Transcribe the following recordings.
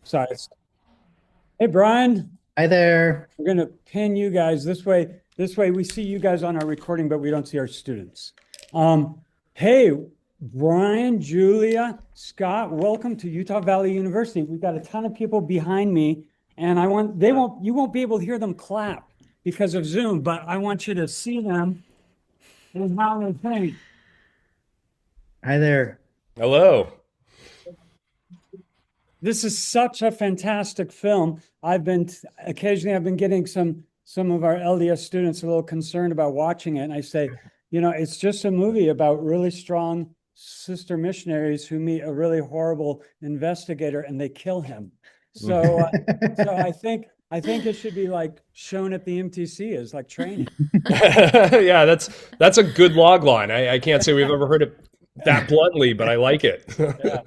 Sorry. Hey, Brian, Hi there. we're going to pin you guys this way. This way we see you guys on our recording, but we don't see our students. Hey, Brian, Julia, Scott, welcome to Utah Valley University. We've got a ton of people behind me, and you won't be able to hear them clap because of Zoom, but I want you to see them and how they think. Hi there. Hello. This is such a fantastic film. Occasionally I've been getting some of our LDS students a little concerned about watching it, and I say, it's just a movie about really strong sister missionaries who meet a really horrible investigator and they kill him. So I think it should be like shown at the MTC as like training. Yeah, that's a good log line. I can't say we've ever heard it that bluntly, but I like it. Yeah.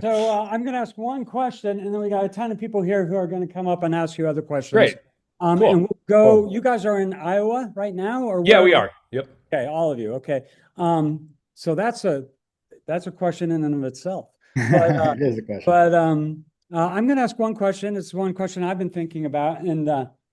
So I'm going to ask one question, and then we got a ton of people here who are going to come up and ask you other questions. Great. And Cool. we'll go. You guys are in Iowa right now, or Yeah, where? we are. Yep. Okay, all of you. Okay. So that's a question in and of itself. But It is a question. but I'm going to ask one question. It's one question I've been thinking about, and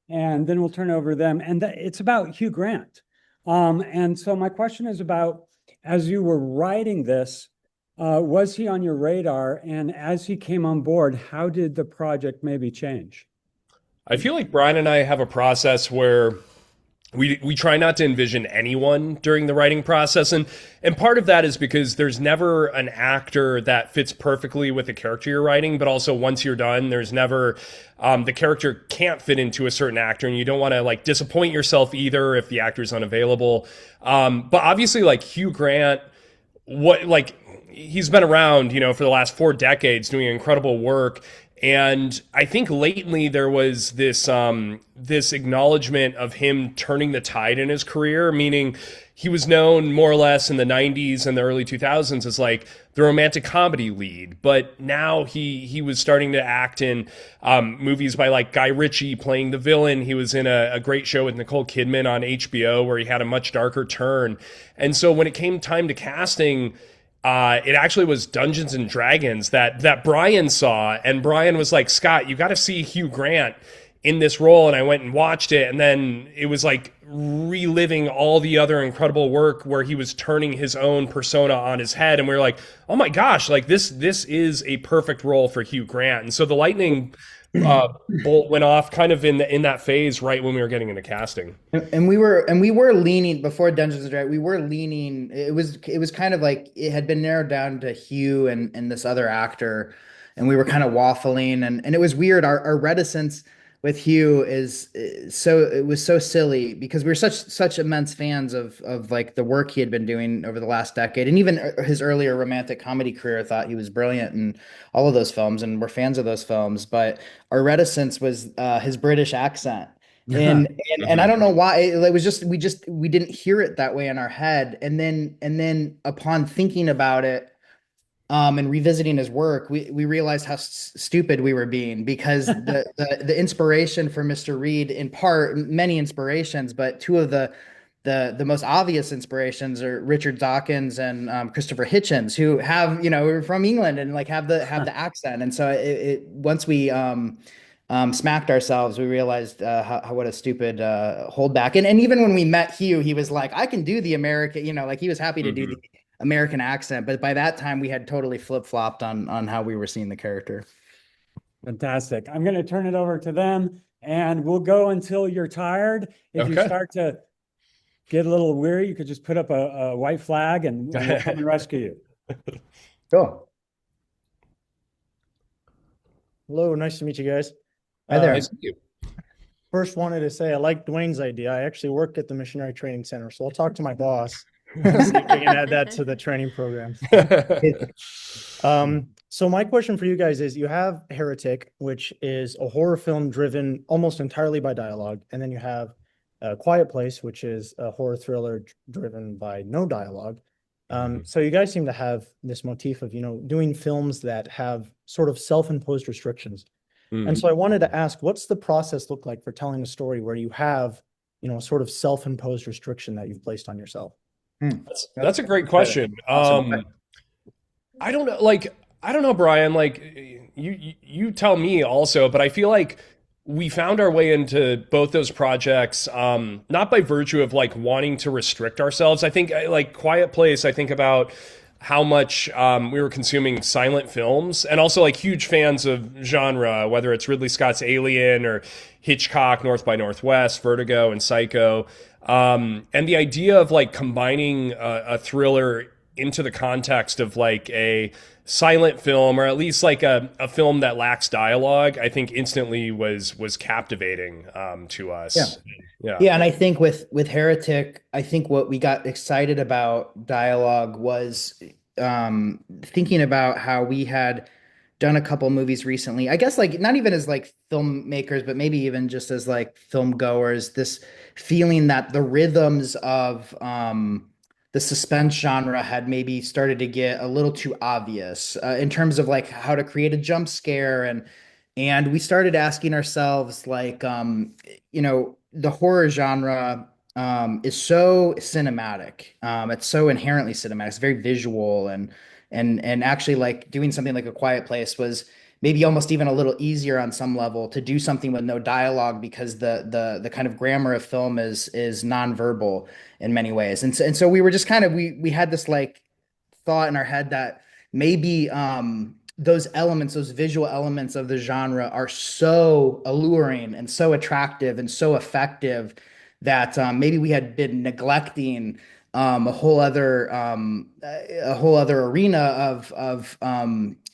then we'll turn it over to them. And it's about Hugh Grant. And so my question is about, as you were writing this, was he on your radar? And as he came on board, how did the project maybe change? I feel like Brian and I have a process where we try not to envision anyone during the writing process, and part of that is because there's never an actor that fits perfectly with the character you're writing, but also once you're done, there's never the character can't fit into a certain actor, and you don't want to like disappoint yourself either if the actor's unavailable. But obviously, like Hugh Grant, he's been around, for the last 4 decades doing incredible work. And I think lately there was this acknowledgement of him turning the tide in his career, meaning he was known more or less in the 90s and the early 2000s as like the romantic comedy lead. But now he was starting to act in movies by like Guy Ritchie playing the villain. He was in a great show with Nicole Kidman on HBO where he had a much darker turn. And so when it came time to casting, it actually was Dungeons and Dragons that Brian saw, and Brian was like, Scott, you got to see Hugh Grant in this role. And I went and watched it, and then it was like reliving all the other incredible work where he was turning his own persona on his head, and we were like, oh my gosh, like this is a perfect role for Hugh Grant. And so the lightning bolt went off kind of in that phase right when we were getting into casting. And we were leaning before Dungeons and Dragons. We were leaning. It was kind of like it had been narrowed down to Hugh and this other actor, and we were kind of waffling, and it was weird. Our reticence with Hugh it was so silly because we were such immense fans of like the work he had been doing over the last decade, and even his earlier romantic comedy career. I thought he was brilliant in all of those films, and we're fans of those films. But our reticence was his British accent. And I don't know why it was just we didn't hear it that way in our head. And then upon thinking about it, and revisiting his work, we realized how stupid we were being because the inspiration for Mr. Reed, in part, many inspirations, but two of the most obvious inspirations are Richard Dawkins and Christopher Hitchens, who have, are from England and like have the accent. And so once we smacked ourselves, we realized what a stupid holdback. And even when we met Hugh, he was like, I can do the American, like he was happy to do the American accent. But by that time, we had totally flip-flopped on how we were seeing the character. Fantastic. I'm going to turn it over to them, and we'll go until you're tired. If you Okay. start to get a little weary, you could just put up a white flag and we'll come and rescue you. Cool. Hello, nice to meet you guys. Hi there. Nice to meet you. First, wanted to say I like Duane's idea. I actually work at the Missionary Training Center, so I'll talk to my boss see if we can add that to the training program. So my question for you guys is: you have Heretic, which is a horror film driven almost entirely by dialogue, and then you have Quiet Place, which is a horror thriller driven by no dialogue. So you guys seem to have this motif of doing films that have sort of self-imposed restrictions. And so I wanted to ask, what's the process look like for telling a story where you have, a sort of self-imposed restriction that you've placed on yourself? That's a great question. I don't know. Like, I don't know, Brian, like you tell me also, but I feel like we found our way into both those projects, not by virtue of like wanting to restrict ourselves. I think like Quiet Place, I think about how much we were consuming silent films and also like huge fans of genre, whether it's Ridley Scott's Alien or Hitchcock, North by Northwest, Vertigo, and Psycho. And the idea of like combining a thriller into the context of like a silent film or at least like a film that lacks dialogue, I think instantly was captivating to us. Yeah. Yeah, and I think with Heretic, I think what we got excited about dialogue was thinking about how we had done a couple movies recently. I guess like not even as like filmmakers, but maybe even just as like film goers, this feeling that the rhythms of the suspense genre had maybe started to get a little too obvious in terms of like how to create a jump scare and we started asking ourselves like the horror genre is so cinematic. It's so inherently cinematic. It's very visual and actually like doing something like A Quiet Place was maybe almost even a little easier on some level to do something with no dialogue because the kind of grammar of film is nonverbal in many ways. And so we were just kind of we had this like thought in our head that maybe those elements, those visual elements of the genre are so alluring and so attractive and so effective that maybe we had been neglecting a whole other arena of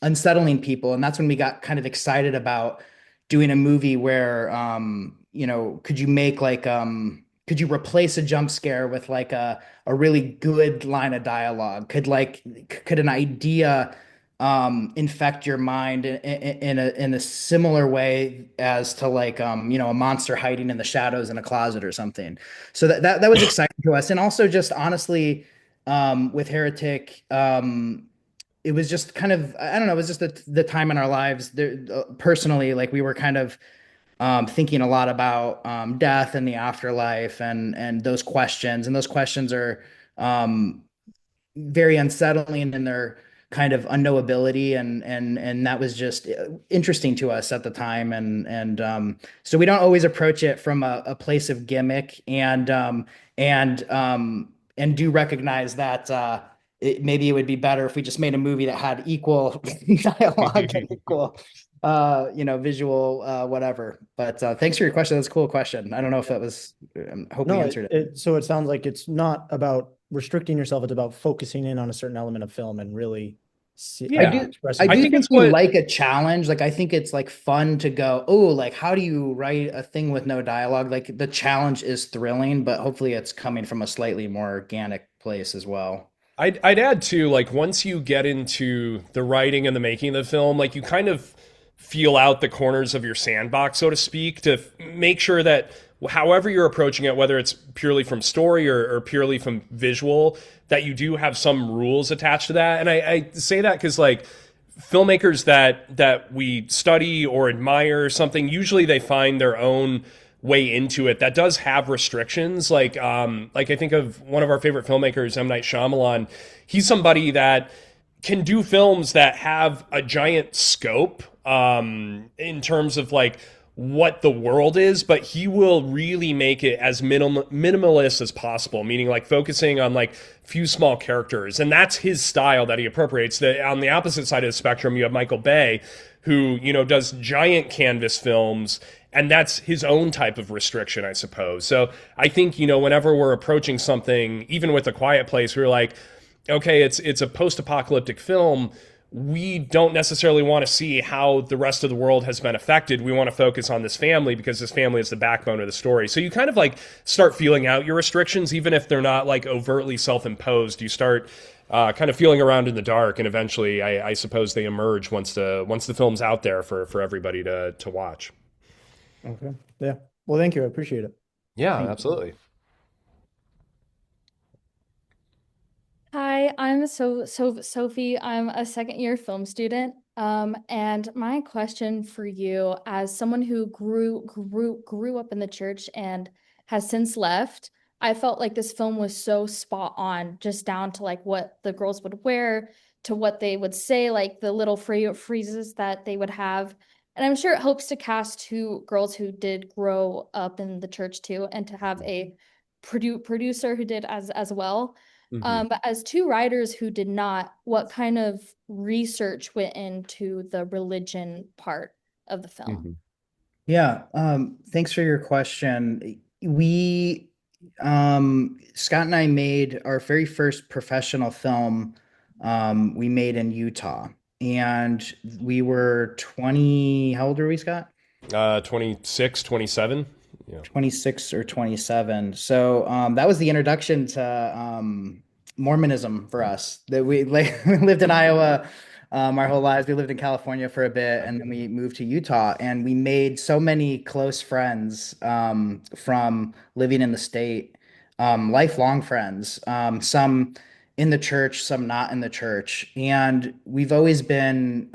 unsettling people, and that's when we got kind of excited about doing a movie where could you make like could you replace a jump scare with like a really good line of dialogue? Could an idea infect your mind in a similar way as to like a monster hiding in the shadows in a closet or something. So that was exciting to us. And also just honestly with Heretic it was just kind of I don't know, it was just the time in our lives there, personally, like we were kind of thinking a lot about death and the afterlife and those questions are very unsettling in their kind of unknowability and that was just interesting to us at the time and so we don't always approach it from a place of gimmick and do recognize that maybe it would be better if we just made a movie that had equal dialogue and equal visual whatever. But thanks for your question. That's a cool question. I don't know if that was I hope we answered it. So it sounds like it's not about restricting yourself, it's about focusing in on a certain element of film and really Yeah. I do think think it's we what- like a challenge. Like I think it's like fun to go, oh, like how do you write a thing with no dialogue? Like the challenge is thrilling, but hopefully it's coming from a slightly more organic place as well. I'd add too, like once you get into the writing and the making of the film, like you kind of feel out the corners of your sandbox, so to speak, to make sure that however you're approaching it, whether it's purely from story or purely from visual, that you do have some rules attached to that. And I say that because like filmmakers that we study or admire or something, usually they find their own way into it that does have restrictions. Like I think of one of our favorite filmmakers, M. Night Shyamalan. He's somebody that can do films that have a giant scope in terms of like what the world is, but he will really make it as minimalist as possible, meaning like focusing on like few small characters. And that's his style that he appropriates. On the opposite side of the spectrum, you have Michael Bay, who, does giant canvas films, and that's his own type of restriction, I suppose. So I think, whenever we're approaching something, even with A Quiet Place, we're like, okay, it's a post-apocalyptic film. We don't necessarily want to see how the rest of the world has been affected. We want to focus on this family because this family is the backbone of the story. So you kind of like start feeling out your restrictions, even if they're not like overtly self-imposed. You start kind of feeling around in the dark, and eventually, I suppose they emerge once the film's out there for everybody to watch. Okay. Yeah. Well, thank you. I appreciate it. Yeah, absolutely. Hi, I'm Sophie. I'm a second year film student. And my question for you, as someone who grew up in the church and has since left, I felt like this film was so spot on, just down to like what the girls would wear to what they would say, like the little phrases that they would have. And I'm sure it helps to cast two girls who did grow up in the church too, and to have a producer who did as well. But as two writers who did not, what kind of research went into the religion part of the film? Yeah, thanks for your question. We, Scott and I made our very first professional film, we made in Utah, and we were 20, how old were we, Scott? 26, 27. Yeah. 26 or 27. So that was the introduction to Mormonism for us. That we we lived in Iowa our whole lives. We lived in California for a bit, and then we moved to Utah, and we made so many close friends from living in the state, lifelong friends. Some in the church, some not in the church, and we've always been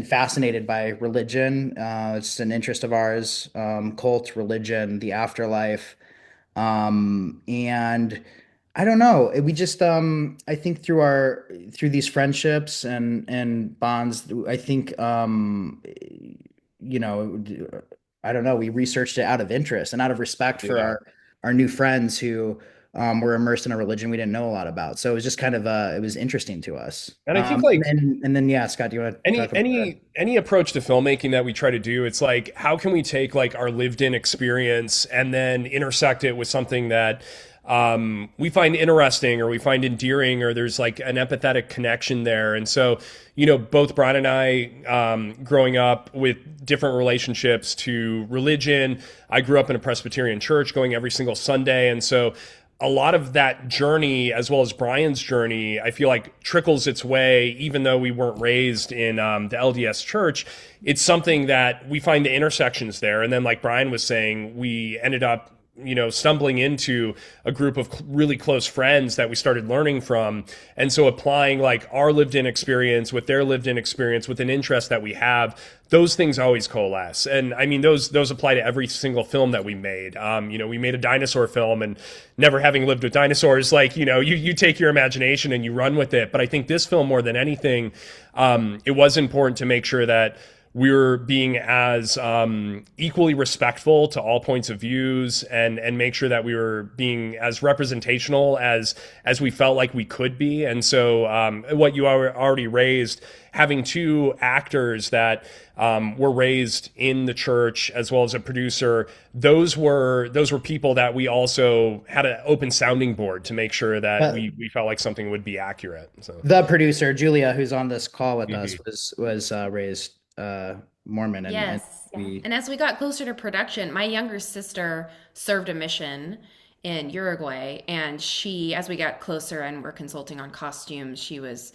fascinated by religion. It's an interest of ours, cult, religion, the afterlife, and I don't know. We just I think through these friendships and bonds, I think you know, I don't know, we researched it out of interest and out of respect for Yeah. our new friends who were immersed in a religion we didn't know a lot about. So it was just kind of it was interesting to us. And I think like and then yeah, Scott, do you want to talk about that? any approach to filmmaking that we try to do, it's like, how can we take like our lived in experience and then intersect it with something that we find interesting or we find endearing, or there's like an empathetic connection there. And so, both Bryan and I, growing up with different relationships to religion, I grew up in a Presbyterian church going every single Sunday. And so a lot of that journey, as well as Bryan's journey, I feel like trickles its way, even though we weren't raised in the LDS church. It's something that we find the intersections there. And then, like Bryan was saying, we ended up stumbling into a group of really close friends that we started learning from. And so applying like our lived in experience with their lived in experience with an interest that we have, those things always coalesce. And I mean, those apply to every single film that we made. We made a dinosaur film, and never having lived with dinosaurs, like, you take your imagination and you run with it. But I think this film, more than anything, it was important to make sure that we're being as equally respectful to all points of views, and make sure that we were being as representational as we felt like we could be. And so what you already raised, having two actors that were raised in the church, as well as a producer, those were people that we also had an open sounding board to make sure that we felt like something would be accurate. So the producer, Julia, who's on this call with us, was raised Mormon, and Yes. And as we got closer to production, my younger sister served a mission in Uruguay, and as we got closer and were consulting on costumes, she was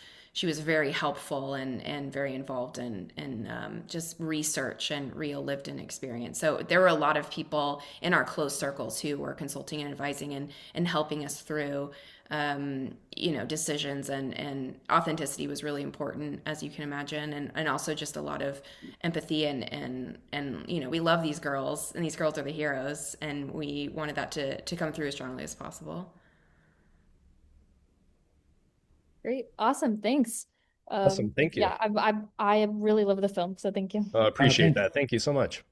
very helpful and very involved in just research and real lived in experience. So there were a lot of people in our close circles who were consulting and advising and helping us through decisions, and authenticity was really important, as you can imagine, and also just a lot of empathy and we love these girls, and these girls are the heroes, and we wanted that to come through as strongly as possible. Great. Awesome. Thanks. Awesome. Thank you. Yeah, I really love the film, so thank you. Appreciate that. Thank you so much.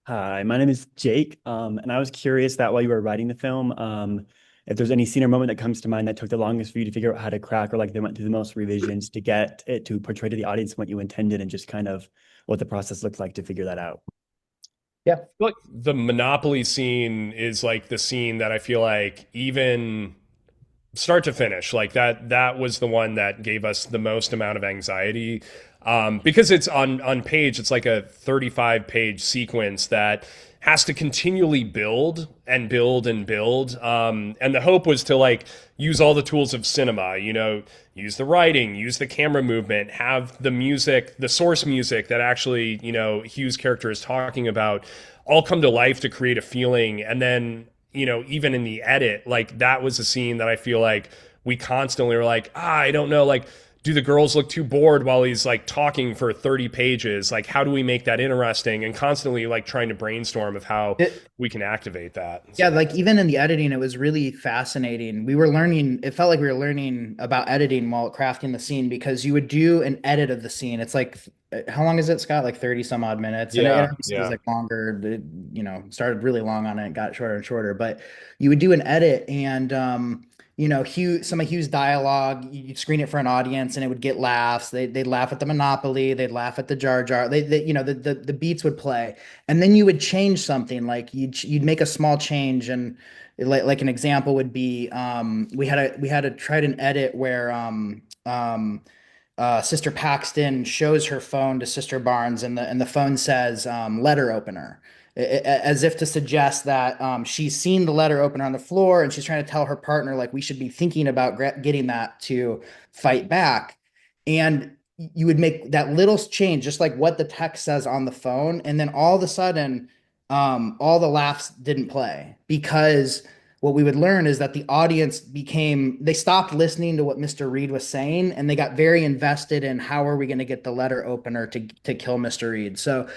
Hi, my name is Jake, and I was curious that while you were writing the film, if there's any scene or moment that comes to mind that took the longest for you to figure out how to crack, or like they went through the most revisions to get it to portray to the audience what you intended, and just kind of what the process looked like to figure that out. Yeah. Like the Monopoly scene is like the scene that I feel like, even start to finish, like that was the one that gave us the most amount of anxiety, because it's on page, it's like a 35-page sequence that has to continually build and build and build. And the hope was to like use all the tools of cinema, use the writing, use the camera movement, have the music, the source music that actually, Hugh's character is talking about, all come to life to create a feeling. And then, even in the edit, like that was a scene that I feel like we constantly were like, I don't know, like, do the girls look too bored while he's like talking for 30 pages? Like, how do we make that interesting? And constantly like trying to brainstorm of how we can activate that. Yeah, like even in the editing, it was really fascinating. We were learning, it felt like we were learning about editing while crafting the scene, because you would do an edit of the scene. It's like, how long is it, Scott? Like 30 some odd minutes. And Yeah, it was like longer, started really long on it, got shorter and shorter. But you would do an edit, and some of Hugh's dialogue, you'd screen it for an audience and it would get laughs. They'd laugh at the Monopoly, they'd laugh at the Jar Jar. The beats would play. And then you would change something, like you'd make a small change. And like an example would be, we had to try an edit where Sister Paxton shows her phone to Sister Barnes, and the phone says letter opener, as if to suggest that she's seen the letter opener on the floor, and she's trying to tell her partner, like, we should be thinking about getting that to fight back. And you would make that little change, just like what the text says on the phone, and then all of a sudden all the laughs didn't play, because what we would learn is that the audience they stopped listening to what Mr. Reed was saying, and they got very invested in how are we going to get the letter opener to kill Mr. Reed. So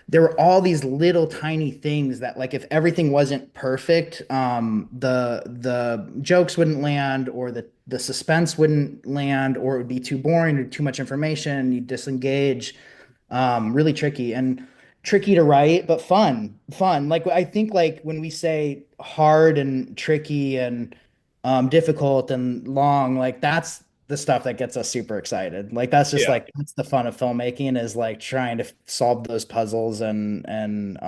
there were all these little tiny things that, like, if everything wasn't perfect, the jokes wouldn't land, or the suspense wouldn't land, or it would be too boring or too much information. You disengage. Really tricky to write, but fun. Like, I think, like, when we say hard and tricky and difficult and long, like, that's the stuff that gets us super excited. Like, that's just like, that's the fun of filmmaking, is like trying to solve those puzzles. And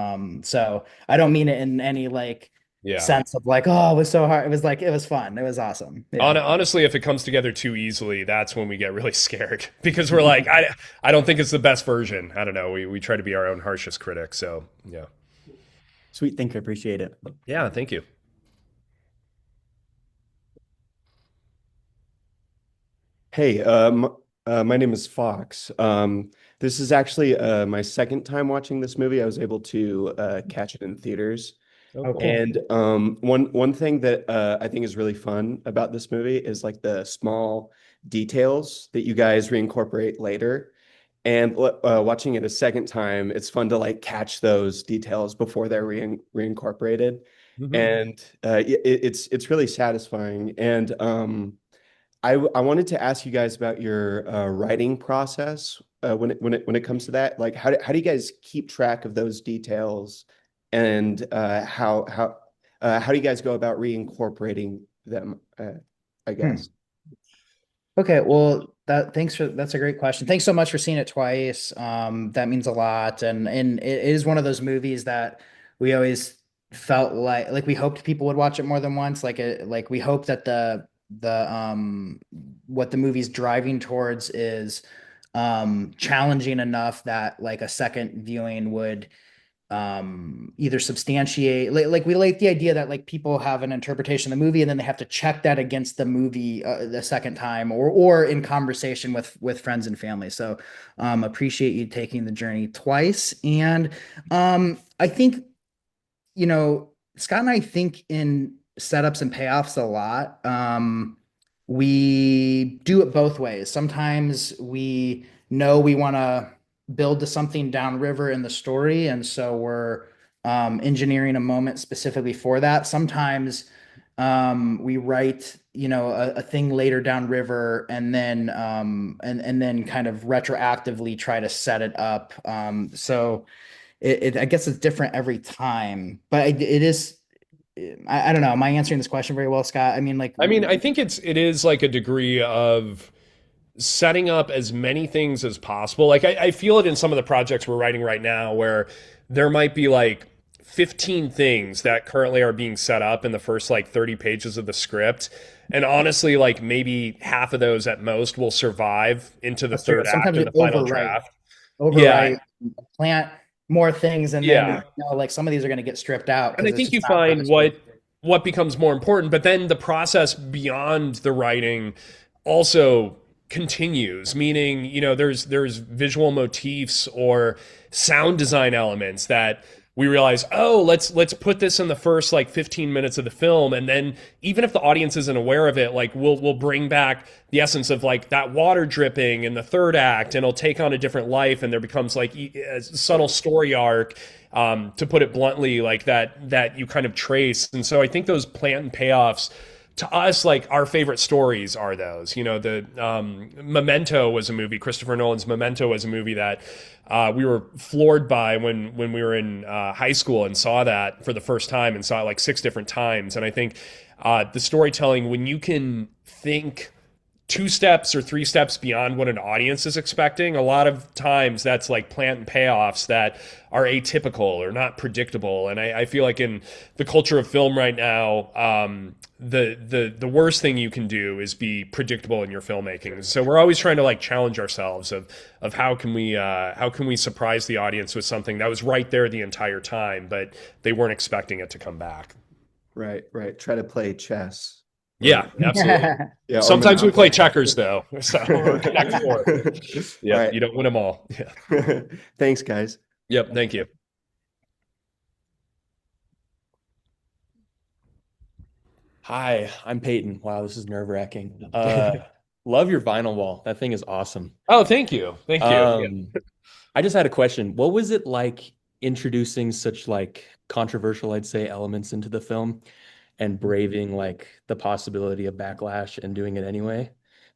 so I don't mean it in any like sense of like, oh, it was so hard. It was like, it was fun. It was awesome. Yeah. Honestly, if it comes together too easily, that's when we get really scared, because we're like, I don't think it's the best version. I don't know. We try to be our own harshest critic. So yeah. Sweet. Thank you. Appreciate it. Yeah. Thank you. Hey, my name is Fox. This is actually my second time watching this movie. I was able to catch it in theaters. Oh, cool. And one thing that I think is really fun about this movie is like the small details that you guys reincorporate later. And watching it a second time, it's fun to like catch those details before they're reincorporated. Mhm. And it's really satisfying. And I wanted to ask you guys about your writing process when it comes to that. Like, how do you guys keep track of those details, and how do you guys go about reincorporating them? I guess. Okay, well, that's a great question. Thanks so much for seeing it twice. That means a lot, and it is one of those movies that we always felt like we hoped people would watch it more than once. Like we hope that the what the movie's driving towards is challenging enough that like a second viewing would either substantiate, like we like the idea that like people have an interpretation of the movie and then they have to check that against the movie the second time, or in conversation with friends and family. So appreciate you taking the journey twice. And I think, Scott and I think in setups and payoffs a lot. We do it both ways. Sometimes we know we want to build to something downriver in the story, and so we're engineering a moment specifically for that. Sometimes we write, a thing later downriver, and then and then kind of retroactively try to set it up. So I guess it's different every time, but it is. I don't know. Am I answering this question very well, Scott? I think it is like a degree of setting up as many things as possible. Like I feel it in some of the projects we're writing right now, where there might be like 15 things that currently are being set up in the first like 30 pages of the script. And honestly, like maybe half of those at most will survive into the third act and the final draft. Overwrite, plant more things, and then like some of these are going to get stripped out. And I think you find what becomes more important, but then the process beyond the writing also continues, meaning, there's visual motifs or sound design elements that we realize, oh, let's put this in the first like 15 minutes of the film, and then even if the audience isn't aware of it, like we'll bring back the essence of like that water dripping in the third act, and it'll take on a different life, and there becomes like a subtle story arc, to put it bluntly, like that you kind of trace. And so I think those plant and payoffs, to us, like our favorite stories are those. You know, the Memento was a movie. Christopher Nolan's Memento was a movie that we were floored by when we were in high school and saw that for the first time, and saw it like 6 different times. And I think the storytelling, when you can think 2 steps or 3 steps beyond what an audience is expecting, a lot of times that's like plant and payoffs that are atypical or not predictable. And I feel like in the culture of film right now, the worst thing you can do is be predictable in your filmmaking. So we're always trying to like challenge ourselves of how can we surprise the audience with something that was right there the entire time, but they weren't expecting it to come back. Right. Try to play chess. Yeah, absolutely. Yeah. Sometimes we play checkers though, so or connect four. Yeah, Right. you don't win them all. Yeah. Thanks, guys. Yep. Thank you. Hi, I'm Peyton. Wow, this is nerve-wracking. Love your vinyl wall. That thing is awesome. Oh, thank you. Thank you. Yeah. I just had a question. What was it like introducing such like controversial, I'd say, elements into the film and braving like the possibility of backlash and doing it anyway?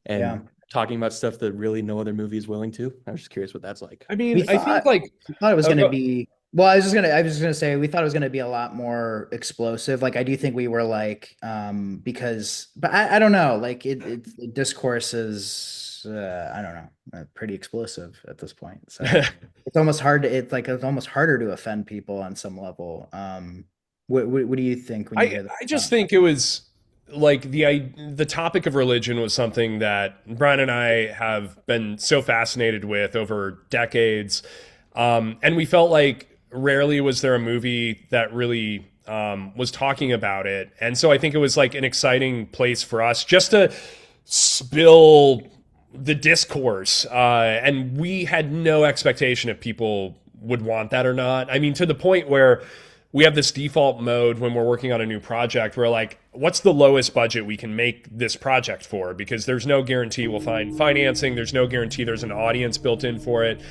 And Yeah. talking about stuff that really no other movie is willing to? I was just curious what that's like. I mean, We I think thought- like I thought it was Oh, going to go- be, well, I was just gonna say, we thought it was going to be a lot more explosive. Like, I do think we were like, but I don't know, like the discourse is, I don't know, pretty explosive at this point. So it's almost hard to, it's almost harder to offend people on some level. What do you think when you hear that? I just think it was like the topic of religion was something that Bryan and I have been so fascinated with over decades. And we felt like rarely was there a movie that really was talking about it. And so I think it was like an exciting place for us just to spill the discourse. And we had no expectation if people would want that or not. I mean, to the point where we have this default mode when we're working on a new project. We're like, what's the lowest budget we can make this project for? Because there's no guarantee we'll find financing. There's no guarantee there's an audience built in for it.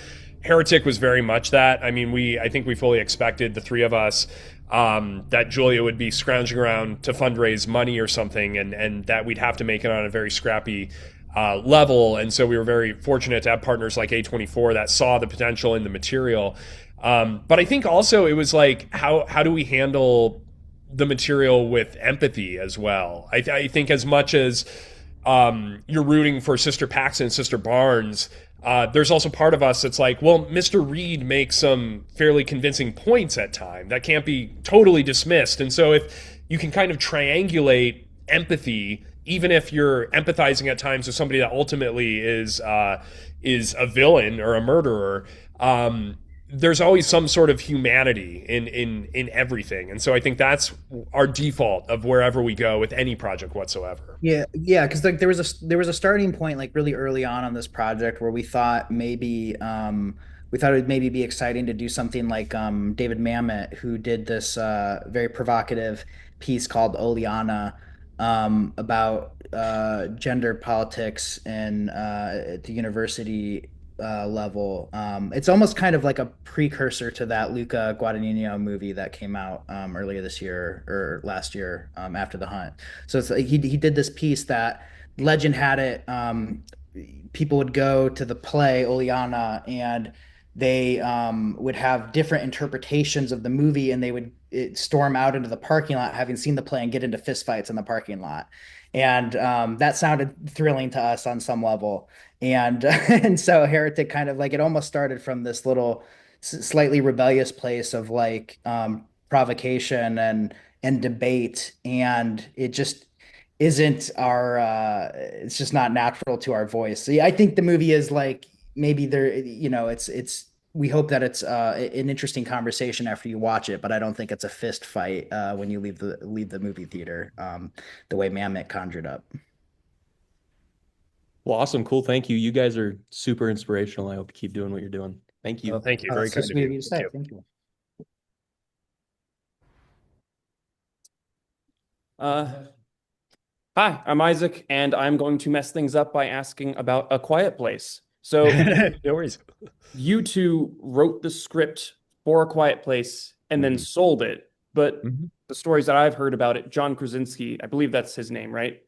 Heretic was very much that. I mean, I think we fully expected, the 3 of us, that Julia would be scrounging around to fundraise money or something, and that we'd have to make it on a very scrappy level. And so we were very fortunate to have partners like A24 that saw the potential in the material. But I think also it was like, how do we handle the material with empathy as well? I think as much as you're rooting for Sister Paxton and Sister Barnes, there's also part of us that's like, well, Mr. Reed makes some fairly convincing points at time that can't be totally dismissed. And so if you can kind of triangulate empathy, even if you're empathizing at times with somebody that ultimately is a villain or a murderer, there's always some sort of humanity in everything. And so I think that's our default of wherever we go with any project whatsoever. Yeah, because like there was a starting point like really early on this project where we thought maybe it would maybe be exciting to do something like David Mamet, who did this very provocative piece called Oleana, about gender politics and at the university level. It's almost kind of like a precursor to that Luca Guadagnino movie that came out earlier this year or last year, After the Hunt. So it's like he did this piece that legend had it. People would go to the play Oleana and they would have different interpretations of the movie, and they would storm out into the parking lot having seen the play and get into fistfights in the parking lot. And that sounded thrilling to us on some level. And and so Heretic kind of like, it almost started from this little slightly rebellious place of like provocation and debate, and it just isn't our it's just not natural to our voice. So yeah, I think the movie is like, maybe there, it's we hope that it's an interesting conversation after you watch it, but I don't think it's a fist fight when you leave the movie theater, the way Mamet conjured up. Well, awesome. Cool. Thank you. You guys are super inspirational. I hope you keep doing what you're doing. Thank you. Well, thank you. Oh, Very that's so kind sweet of of you. you to say. Thank you. Thank you. Uh, Hi, I'm Isaac, and I'm going to mess things up by asking about A Quiet Place. So, No worries. you two wrote the script for A Quiet Place and then Mhm. sold it. But Mhm. the stories that I've heard about it, John Krasinski, I believe that's his name, right?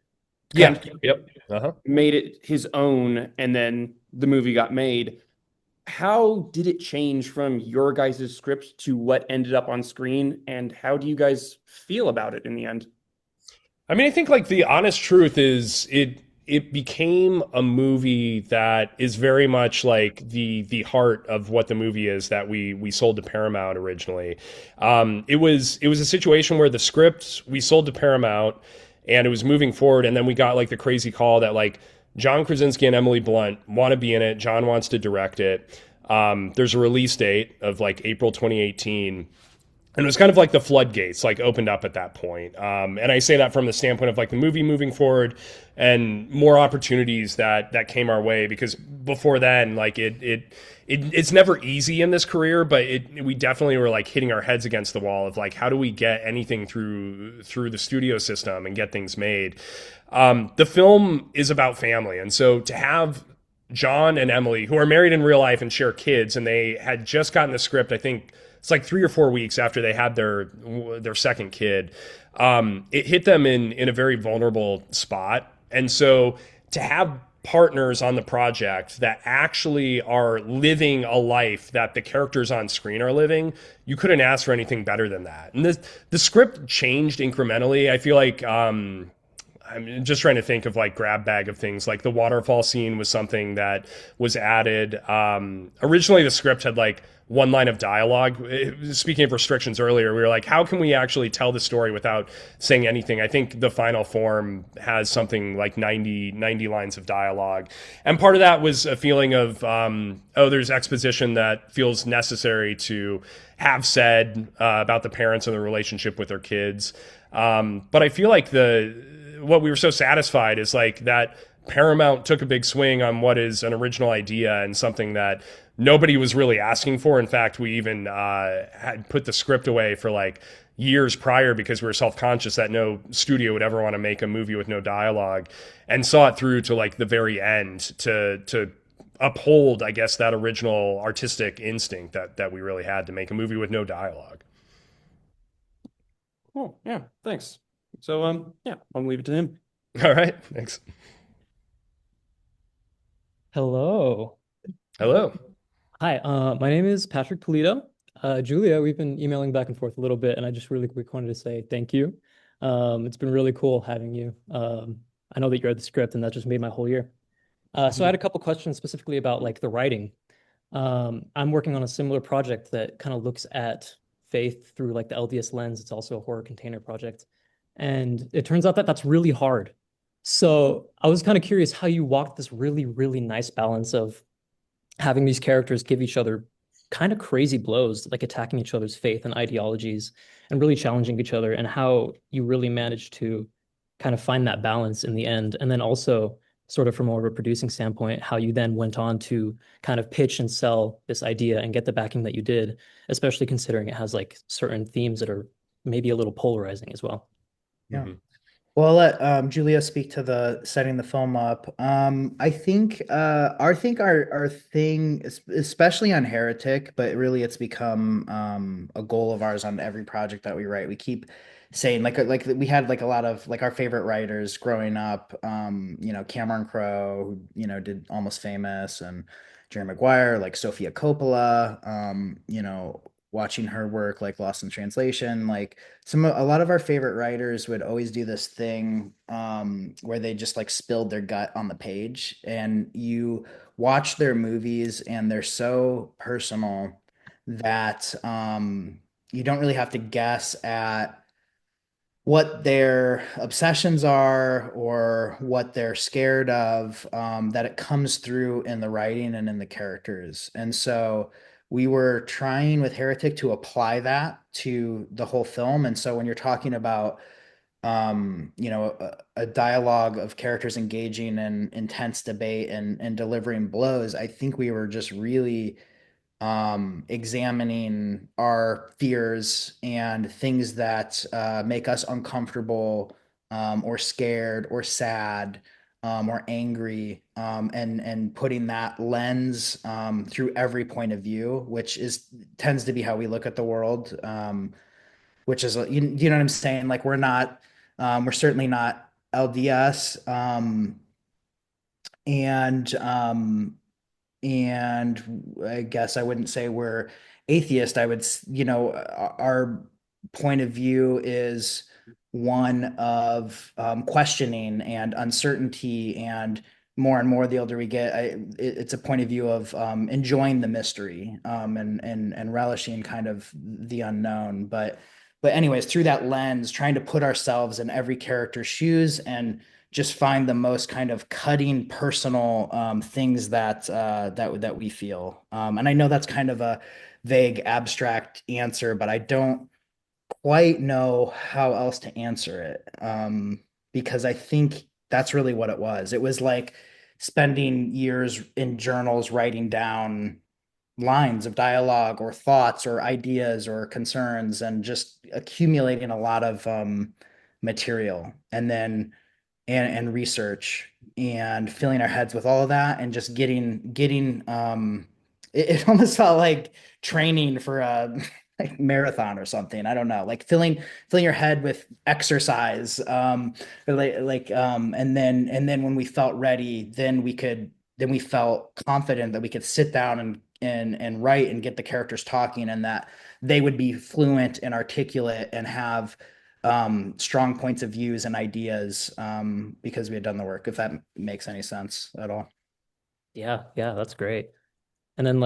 Yeah. Kind of Yep. Uh-huh. made it his own, and then the movie got made. How did it change from your guys' script to what ended up on screen, and how do you guys feel about it in the end? I mean, I think like the honest truth is it became a movie that is very much like the heart of what the movie is that we sold to Paramount originally. It was a situation where the script we sold to Paramount and it was moving forward, and then we got like the crazy call that like John Krasinski and Emily Blunt want to be in it. John wants to direct it. There's a release date of like April 2018. And it was kind of like the floodgates like opened up at that point. And I say that from the standpoint of like the movie moving forward and more opportunities that came our way, because before then, like it's never easy in this career, but we definitely were like hitting our heads against the wall of like, how do we get anything through the studio system and get things made? The film is about family. And so to have John and Emily, who are married in real life and share kids, and they had just gotten the script, I think it's like 3 or 4 weeks after they had their second kid. It hit them in a very vulnerable spot, and so to have partners on the project that actually are living a life that the characters on screen are living, you couldn't ask for anything better than that. And the script changed incrementally. I feel like I'm just trying to think of like grab bag of things. Like the waterfall scene was something that was added. Originally, the script had like one line of dialogue. Speaking of restrictions earlier, we were like, how can we actually tell the story without saying anything? I think the final form has something like 90 lines of dialogue. And part of that was a feeling of, there's exposition that feels necessary to have said about the parents and the relationship with their kids. But I feel like what we were so satisfied is like that Paramount took a big swing on what is an original idea and something that nobody was really asking for. In fact, we even had put the script away for like years prior because we were self-conscious that no studio would ever want to make a movie with no dialogue, and saw it through to like the very end to uphold, I guess, that original artistic instinct that we really had to make a movie with no dialogue. Oh, yeah, thanks. So, yeah, I'll leave it to him. All right, thanks. Hello. Hello. Hi, my name is Patrick Polito. Julia, we've been emailing back and forth a little bit, and I just really quick wanted to say thank you. It's been really cool having you. I know that you read the script, and that just made my whole year. So I had a couple questions specifically about like the writing. I'm working on a similar project that kind of looks at faith through like the LDS lens. It's also a horror container project. And it turns out that that's really hard. So I was kind of curious how you walked this really, really nice balance of having these characters give each other kind of crazy blows, like attacking each other's faith and ideologies and really challenging each other, and how you really managed to kind of find that balance in the end. And then also, sort of from more of a producing standpoint, how you then went on to kind of pitch and sell this idea and get the backing that you did, especially considering it has like certain themes that are maybe a little polarizing as well. Yeah. Well, I'll let Julia speak to the setting the film up. I think our thing, especially on Heretic, but really it's become a goal of ours on every project that we write. We keep saying like we had like a lot of like our favorite writers growing up. Cameron Crowe, who did Almost Famous, and Jerry Maguire, like Sofia Coppola. Watching her work like Lost in Translation, like a lot of our favorite writers would always do this thing where they just like spilled their gut on the page, and you watch their movies and they're so personal that you don't really have to guess at what their obsessions are or what they're scared of, that it comes through in the writing and in the characters. And so we were trying with Heretic to apply that to the whole film. And so when you're talking about a dialogue of characters engaging in intense debate and delivering blows, I think we were just really examining our fears and things that make us uncomfortable or scared or sad or angry, and putting that lens through every point of view, which tends to be how we look at the world, which is you know what I'm saying? Like we're certainly not LDS, and I guess I wouldn't say we're atheist. I would, our point of view is one of questioning and uncertainty, and more the older we get, it's a point of view of enjoying the mystery, and relishing kind of the unknown. But anyways, through that lens, trying to put ourselves in every character's shoes and just find the most kind of cutting personal things that we feel. And I know that's kind of a vague, abstract answer, but I don't quite know how else to answer it, because I think that's really what it was. It was like spending years in journals writing down lines of dialogue or thoughts or ideas or concerns, and just accumulating a lot of material, and then and research, and filling our heads with all of that, and just getting it almost felt like training for a like marathon or something. I don't know, like filling your head with exercise, and then when we felt ready, then we felt confident that we could sit down and write and get the characters talking, and that they would be fluent and articulate and have strong points of views and ideas, because we had done the work, if that makes any sense at all. Yeah, that's great. And then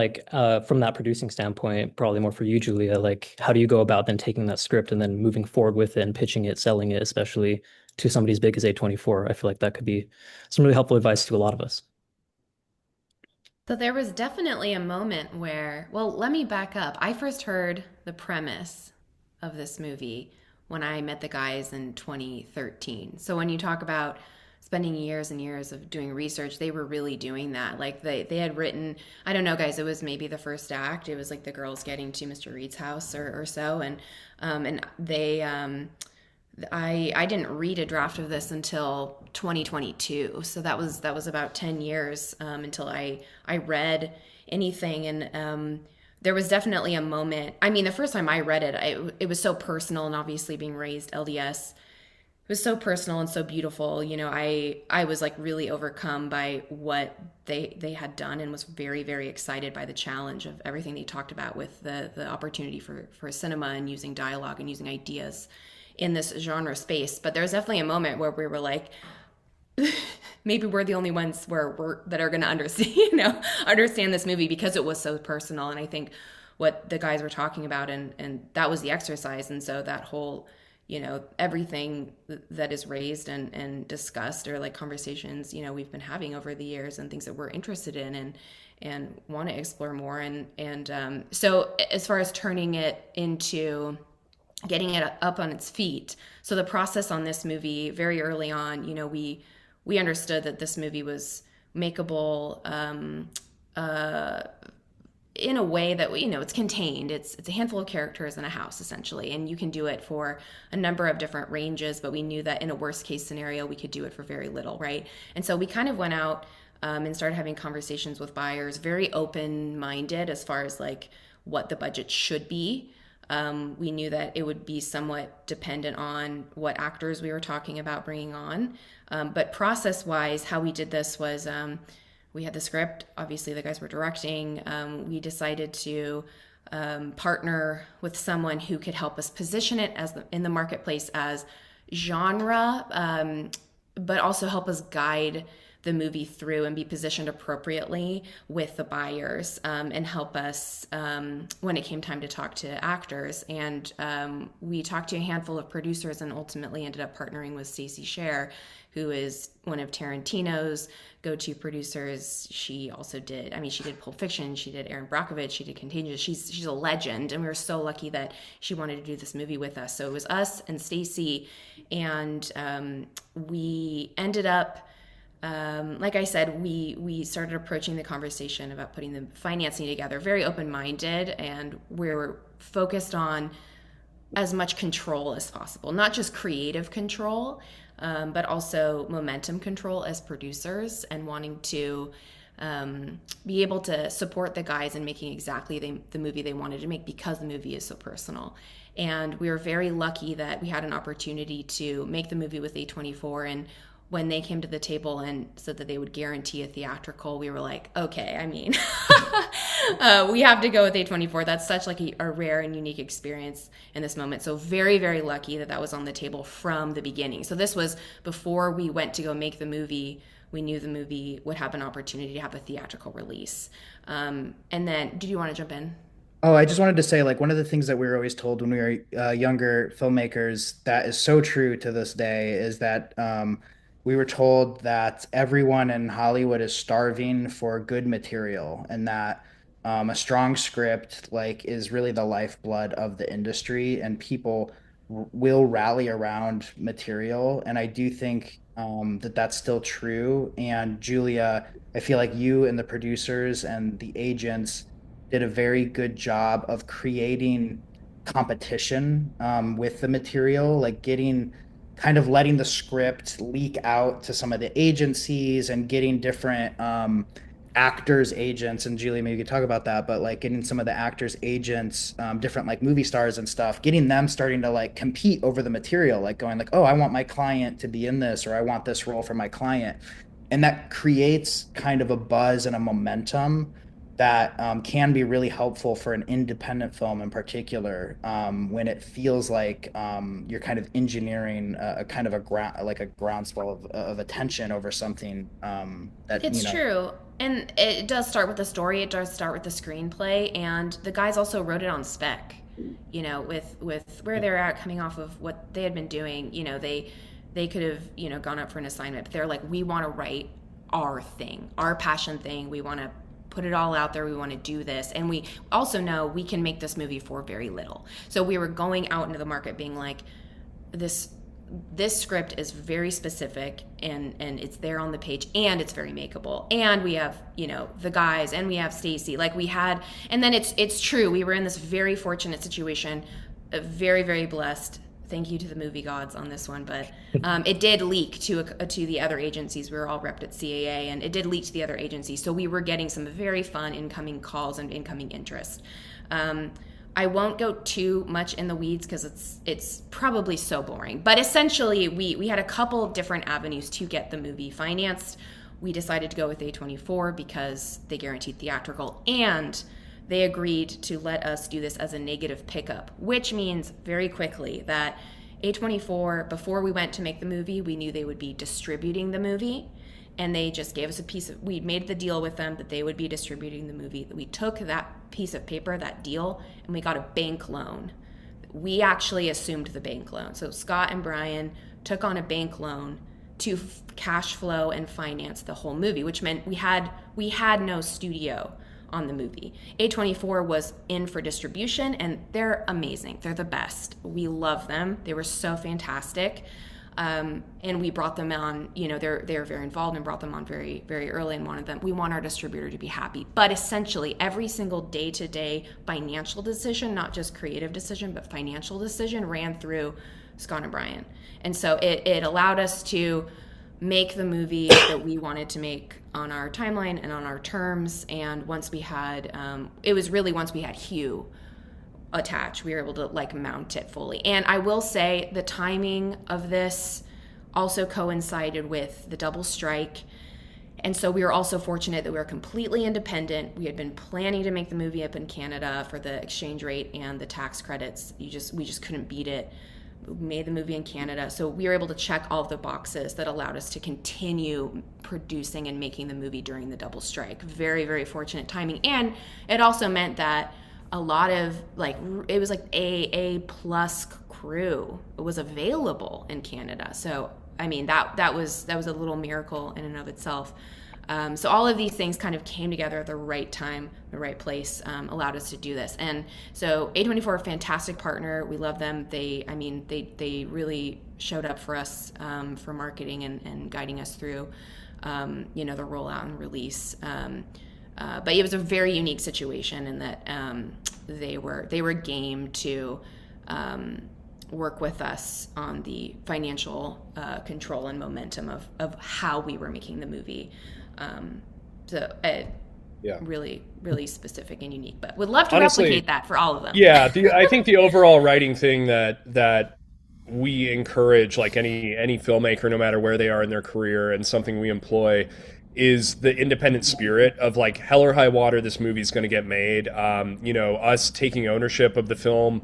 from that producing standpoint, probably more for you, Julia, like how do you go about then taking that script and then moving forward with it and pitching it, selling it, especially to somebody as big as A24? I feel like that could be some really helpful advice to a lot of us. So there was definitely a moment where, well, let me back up. I first heard the premise of this movie when I met the guys in 2013. So when you talk about spending years and years of doing research, they were really doing that. Like they had written, I don't know, guys, it was maybe the first act. It was like the girls getting to Mr. Reed's house or so. And they, I didn't read a draft of this until 2022. So that was about 10 years until I read anything. And there was definitely a moment. I mean, the first time I read it, it was so personal, and obviously being raised LDS, it was so personal and so beautiful. You know, I was like really overcome by what they had done, and was very, very excited by the challenge of everything they talked about with the opportunity for cinema and using dialogue and using ideas in this genre space. But there's definitely a moment where we were like, maybe we're the only ones that are going to understand this movie, because it was so personal. And I think what the guys were talking about, and that was the exercise. And so that whole, everything that is raised and discussed, or like conversations, we've been having over the years, and things that we're interested in and want to explore more. And so as far as turning it into getting it up on its feet. So the process on this movie, very early on, we understood that this movie was makeable in a way that it's contained. It's a handful of characters in a house, essentially, and you can do it for a number of different ranges. But we knew that in a worst case scenario, we could do it for very little, right? And so we kind of went out and started having conversations with buyers, very open-minded as far as like what the budget should be. We knew that it would be somewhat dependent on what actors we were talking about bringing on. But process-wise, how we did this was we had the script. Obviously, the guys were directing. We decided to partner with someone who could help us position it in the marketplace as genre, but also help us guide the movie through and be positioned appropriately with the buyers, and help us when it came time to talk to actors. And we talked to a handful of producers, and ultimately ended up partnering with Stacey Scher, who is one of Tarantino's go-to producers. She also she did Pulp Fiction, she did Erin Brockovich, she did Contagious. She's a legend, and we were so lucky that she wanted to do this movie with us. So it was us and Stacey, and we ended up, like I said, we started approaching the conversation about putting the financing together, very open-minded, and we're focused on as much control as possible, not just creative control, but also momentum control as producers, and wanting to be able to support the guys in making exactly the movie they wanted to make, because the movie is so personal. And we were very lucky that we had an opportunity to make the movie with A24. And when they came to the table and said that they would guarantee a theatrical, we were like, okay, I mean, we have to go with A24. That's such like a rare and unique experience in this moment. So very, very lucky that that was on the table from the beginning. So this was before we went to go make the movie. We knew the movie would have an opportunity to have a theatrical release. And then, did you want to jump in? Oh, I just wanted to say, like, one of the things that we were always told when we were younger filmmakers that is so true to this day is that we were told that everyone in Hollywood is starving for good material, and that a strong script like is really the lifeblood of the industry, and people will rally around material. And I do think that that's still true. And Julia, I feel like you and the producers and the agents did a very good job of creating competition with the material, like getting kind of letting the script leak out to some of the agencies and getting different actors, agents, and Julia, maybe you could talk about that, but like getting some of the actors, agents, different like movie stars and stuff, getting them starting to like compete over the material, like going like, oh, I want my client to be in this, or I want this role for my client. And that creates kind of a buzz and a momentum that can be really helpful for an independent film in particular, when it feels like you're kind of engineering a kind of a groundswell of attention over something that It's true. And it does start with the story. It does start with the screenplay, and the guys also wrote it on spec. You know, with where they're at, coming off of what they had been doing. You know, they could have gone up for an assignment, but they're like, we want to write our thing, our passion thing. We want to put it all out there. We want to do this. And we also know we can make this movie for very little. So we were going out into the market being like, this script is very specific, and it's there on the page, and it's very makeable. And we have, the guys, and we have Stacy. Like we had, and then it's true. We were in this very fortunate situation, very, very blessed. Thank you to the movie gods on this one, but it did leak to the other agencies. We were all repped at CAA, and it did leak to the other agencies. So we were getting some very fun incoming calls and incoming interest. I won't go too much in the weeds because it's probably so boring. But essentially, we had a couple different avenues to get the movie financed. We decided to go with A24 because they guaranteed theatrical, and they agreed to let us do this as a negative pickup, which means very quickly that A24, before we went to make the movie, we knew they would be distributing the movie, and they just gave us we made the deal with them that they would be distributing the movie. We took that piece of paper, that deal, and we got a bank loan. We actually assumed the bank loan. So Scott and Bryan took on a bank loan to cash flow and finance the whole movie, which meant we had no studio on the movie. A24 was in for distribution, and they're amazing. They're the best. We love them. They were so fantastic. And we brought them on, they're very involved, and brought them on very, very early, and we want our distributor to be happy. But essentially every single day-to-day financial decision, not just creative decision, but financial decision, ran through Scott and Bryan. And so it allowed us to make the movie that we wanted to make on our timeline and on our terms. And once we had, once we had Hugh attached, we were able to mount it fully. And I will say the timing of this also coincided with the double strike. And so we were also fortunate that we were completely independent. We had been planning to make the movie up in Canada for the exchange rate and the tax credits. We just couldn't beat it. We made the movie in Canada. So we were able to check all of the boxes that allowed us to continue producing and making the movie during the double strike. Very, very fortunate timing. And it also meant that a lot of it was A plus crew was available in Canada. So I mean that was a little miracle in and of itself. So all of these things kind of came together at the right time, the right place, allowed us to do this. And so A24, a fantastic partner. We love them. They really showed up for us for marketing and guiding us through, the rollout and release. But it was a very unique situation in that they were game to work with us on the financial control and momentum of how we were making the movie. Yeah. Really, really specific and unique, but would love to Honestly, replicate that for all of them. Yeah, I think the overall writing thing that we encourage, like any filmmaker, no matter where they are in their career, and something we employ, is the independent spirit of like hell or high water, this movie's going to get made. Us taking ownership of the film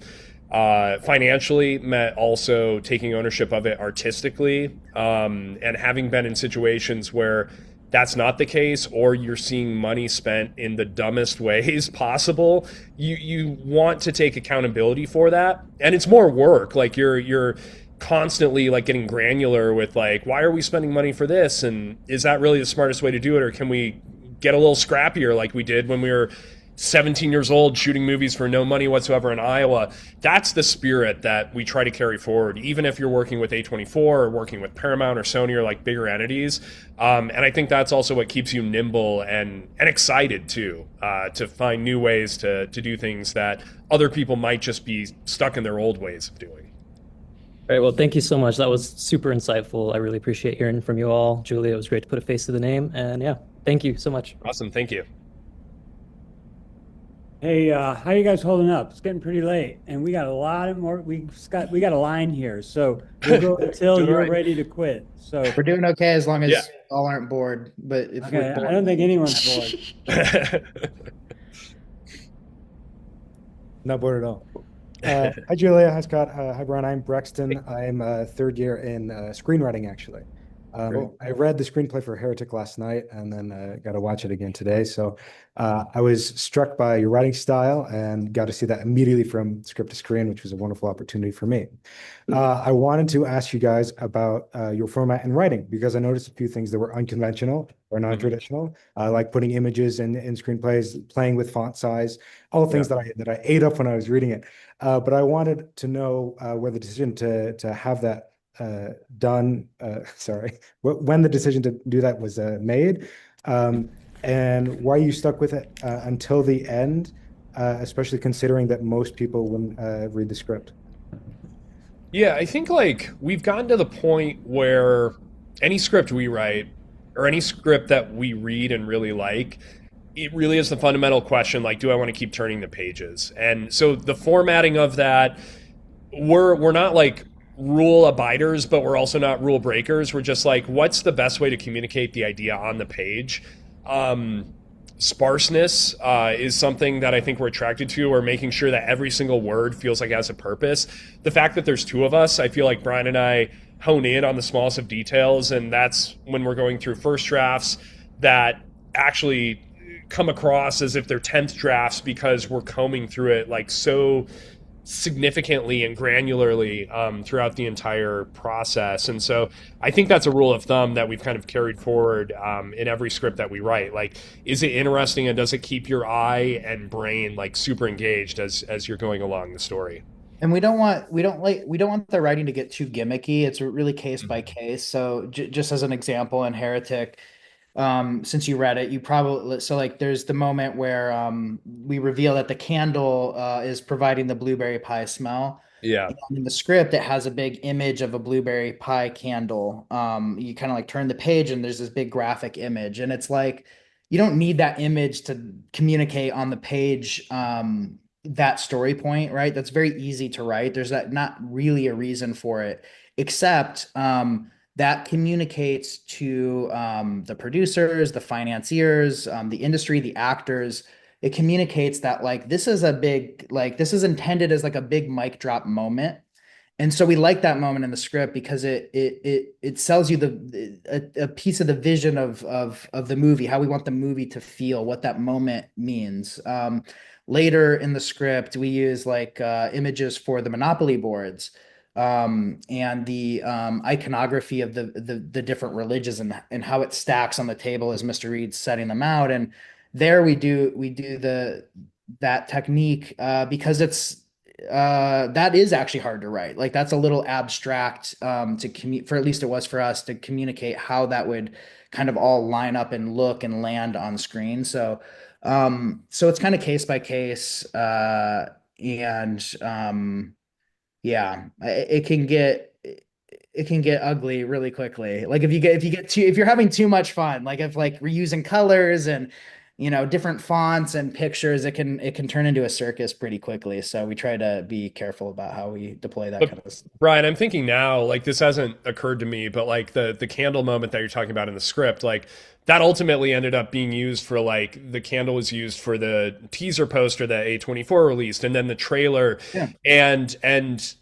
financially meant also taking ownership of it artistically, and having been in situations where that's not the case, or you're seeing money spent in the dumbest ways possible, you want to take accountability for that. And it's more work. Like you're constantly like getting granular with like, why are we spending money for this? And is that really the smartest way to do it? Or can we get a little scrappier like we did when we were 17 years old shooting movies for no money whatsoever in Iowa? That's the spirit that we try to carry forward, even if you're working with A24 or working with Paramount or Sony or like bigger entities. And I think that's also what keeps you nimble and excited too, to find new ways to do things that other people might just be stuck in their old ways of doing. All right, well, thank you so much. That was super insightful. I really appreciate hearing from you all. Julia, it was great to put a face to the name. And yeah, thank you so much. Awesome. Thank you. Hey, how you guys holding up? It's getting pretty late, and we got a lot more. We got a line here, so we'll go until Doing you're right. ready to quit. So We're doing okay as long as Yeah. all aren't bored. But if okay, we're bored, I don't think anyone's bored. Not bored at all. Hi, Julia. Hi, Scott. Hi, Brian. I'm Brexton. I'm third year in screenwriting, actually. Great. I read the screenplay for Heretic last night and then got to watch it again today. So I was struck by your writing style and got to see that immediately from script to screen, which was a wonderful opportunity for me. I wanted to ask you guys about your format and writing, because I noticed a few things that were unconventional or non-traditional, like putting images in screenplays, playing with font size, all things that I ate up when I was reading it. But I wanted to know where the decision to have that done, when the decision to do that was made, and why you stuck with it until the end, especially considering that most people wouldn't read the script. Yeah, I think like we've gotten to the point where any script we write or any script that we read and really like, it really is the fundamental question, like, do I want to keep turning the pages? And so the formatting of that, we're not like rule abiders, but we're also not rule breakers. We're just like, what's the best way to communicate the idea on the page? Sparseness is something that I think we're attracted to, or making sure that every single word feels like it has a purpose. The fact that there's two of us, I feel like Brian and I hone in on the smallest of details, and that's when we're going through first drafts that actually come across as if they're 10th drafts, because we're combing through it like so significantly and granularly throughout the entire process. And so I think that's a rule of thumb that we've kind of carried forward in every script that we write. Like, is it interesting, and does it keep your eye and brain like super engaged as you're going along the story? and we don't want the writing to get too gimmicky. It's really case by case. So just as an example, in Heretic, since you read it, you probably, so like there's the moment where we reveal that the candle is providing the blueberry pie smell. Yeah. And in the script, it has a big image of a blueberry pie candle. You kind of like turn the page and there's this big graphic image, and it's like you don't need that image to communicate on the page that story point, right? That's very easy to write. There's not really a reason for it, except that communicates to the producers, the financiers, the industry, the actors. It communicates that like this is this is intended as like a big mic drop moment. And so we like that moment in the script because it sells you a piece of the vision of the movie, how we want the movie to feel, what that moment means. Later in the script, we use like images for the Monopoly boards, and the iconography of the different religions and how it stacks on the table as Mr. Reed's setting them out. And there we do that technique because it's that is actually hard to write. Like that's a little abstract for at least it was for us to communicate how that would kind of all line up and look and land on screen. So it's kind of case by case, and Yeah, it can get ugly really quickly. Like if you're having too much fun, like if like we're using colors and different fonts and pictures, it can turn into a circus pretty quickly. So we try to be careful about how we deploy that But kind of stuff. Brian, I'm thinking now, like this hasn't occurred to me, but like the candle moment that you're talking about in the script, like that ultimately ended up being used for like the candle was used for the teaser poster that A24 released and then the trailer. Yeah. And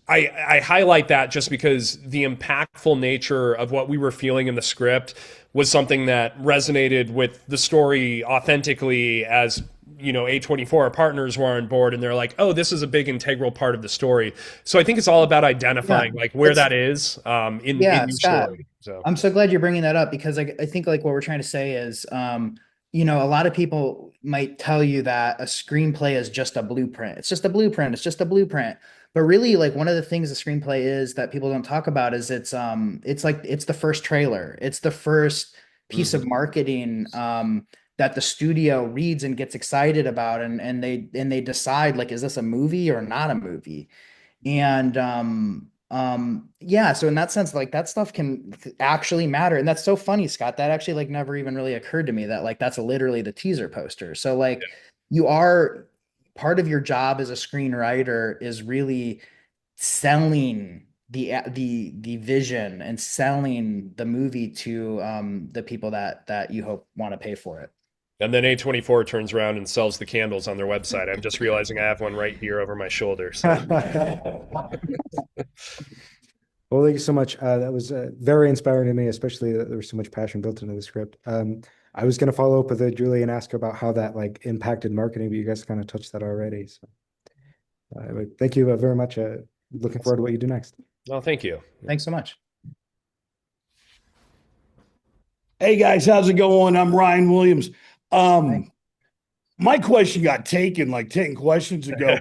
I highlight that just because the impactful nature of what we were feeling in the script was something that resonated with the story authentically as A24, our partners, were on board and they're like, oh, this is a big integral part of the story. So I think it's all about identifying like where that is in your Scott, story. So I'm so glad you're bringing that up because I think like what we're trying to say is, a lot of people might tell you that a screenplay is just a blueprint. It's just a blueprint. It's just a blueprint. But really, like one of the things a screenplay is that people don't talk about is it's the first trailer. It's the first piece of marketing that the studio reads and gets excited about, and they decide like, is this a movie or not a movie? And yeah, so in that sense, like that stuff can actually matter. And that's so funny, Scott. That actually like never even really occurred to me that like that's literally the teaser poster. So like you are part of your job as a screenwriter is really selling the vision and selling the movie to the people that you hope want to pay for it. and then A24 turns around and sells the candles on their website. I'm just realizing I have one right here over my shoulder. So. Well, thank you so much. That was very inspiring to me, especially that there was so much passion built into the script. I was going to follow up with Julie and ask about how that like impacted marketing, but you guys kind of touched that already. So thank you very much. Looking forward to what you do next. Well, thank you. Thanks so much. Hey guys, how's it going? I'm Ryan Williams. My question got taken like 10 questions ago.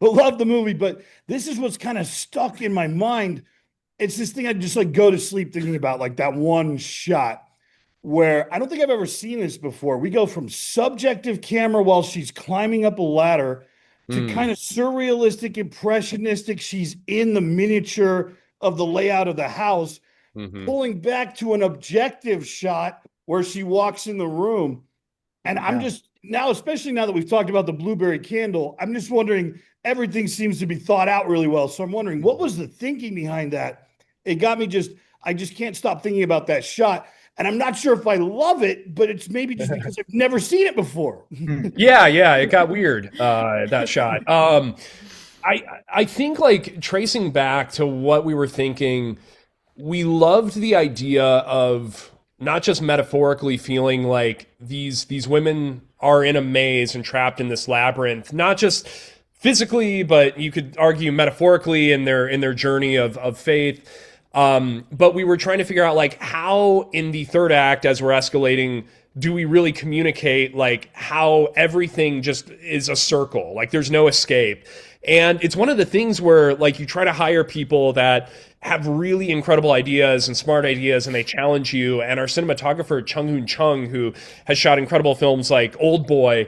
Love the movie, but this is what's kind of stuck in my mind. It's this thing I just like go to sleep thinking about, like that one shot where I don't think I've ever seen this before. We go from subjective camera while she's climbing up a ladder to kind of surrealistic, impressionistic. She's in the miniature of the layout of the house, pulling back to an objective shot where she walks in the room. And I'm just now, especially now that we've talked about the blueberry candle, I'm just wondering, everything seems to be thought out really well. So I'm wondering, what was the thinking behind that? It got me I just can't stop thinking about that shot. And I'm not sure if I love it, but it's maybe just because I've never seen it before. Yeah, it got weird, that shot. I think like tracing back to what we were thinking, we loved the idea of not just metaphorically feeling like these women are in a maze and trapped in this labyrinth, not just physically, but you could argue metaphorically in their journey of faith. But we were trying to figure out like how in the third act, as we're escalating, do we really communicate like how everything just is a circle, like there's no escape. And it's one of the things where like you try to hire people that have really incredible ideas and smart ideas and they challenge you. And our cinematographer, Chung-Hoon Chung, who has shot incredible films like Old Boy,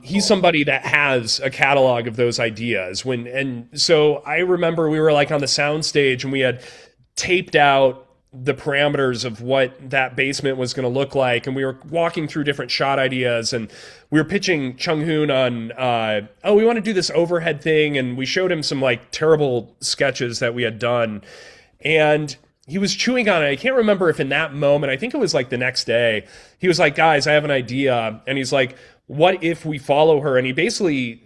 he's somebody that has a catalog of those ideas. And so I remember we were like on the sound stage and we had taped out the parameters of what that basement was going to look like. And we were walking through different shot ideas and we were pitching Chung-Hoon on, we want to do this overhead thing. And we showed him some like terrible sketches that we had done. And he was chewing on it. I can't remember if in that moment, I think it was like the next day, he was like, guys, I have an idea. And he's like, what if we follow her? And he basically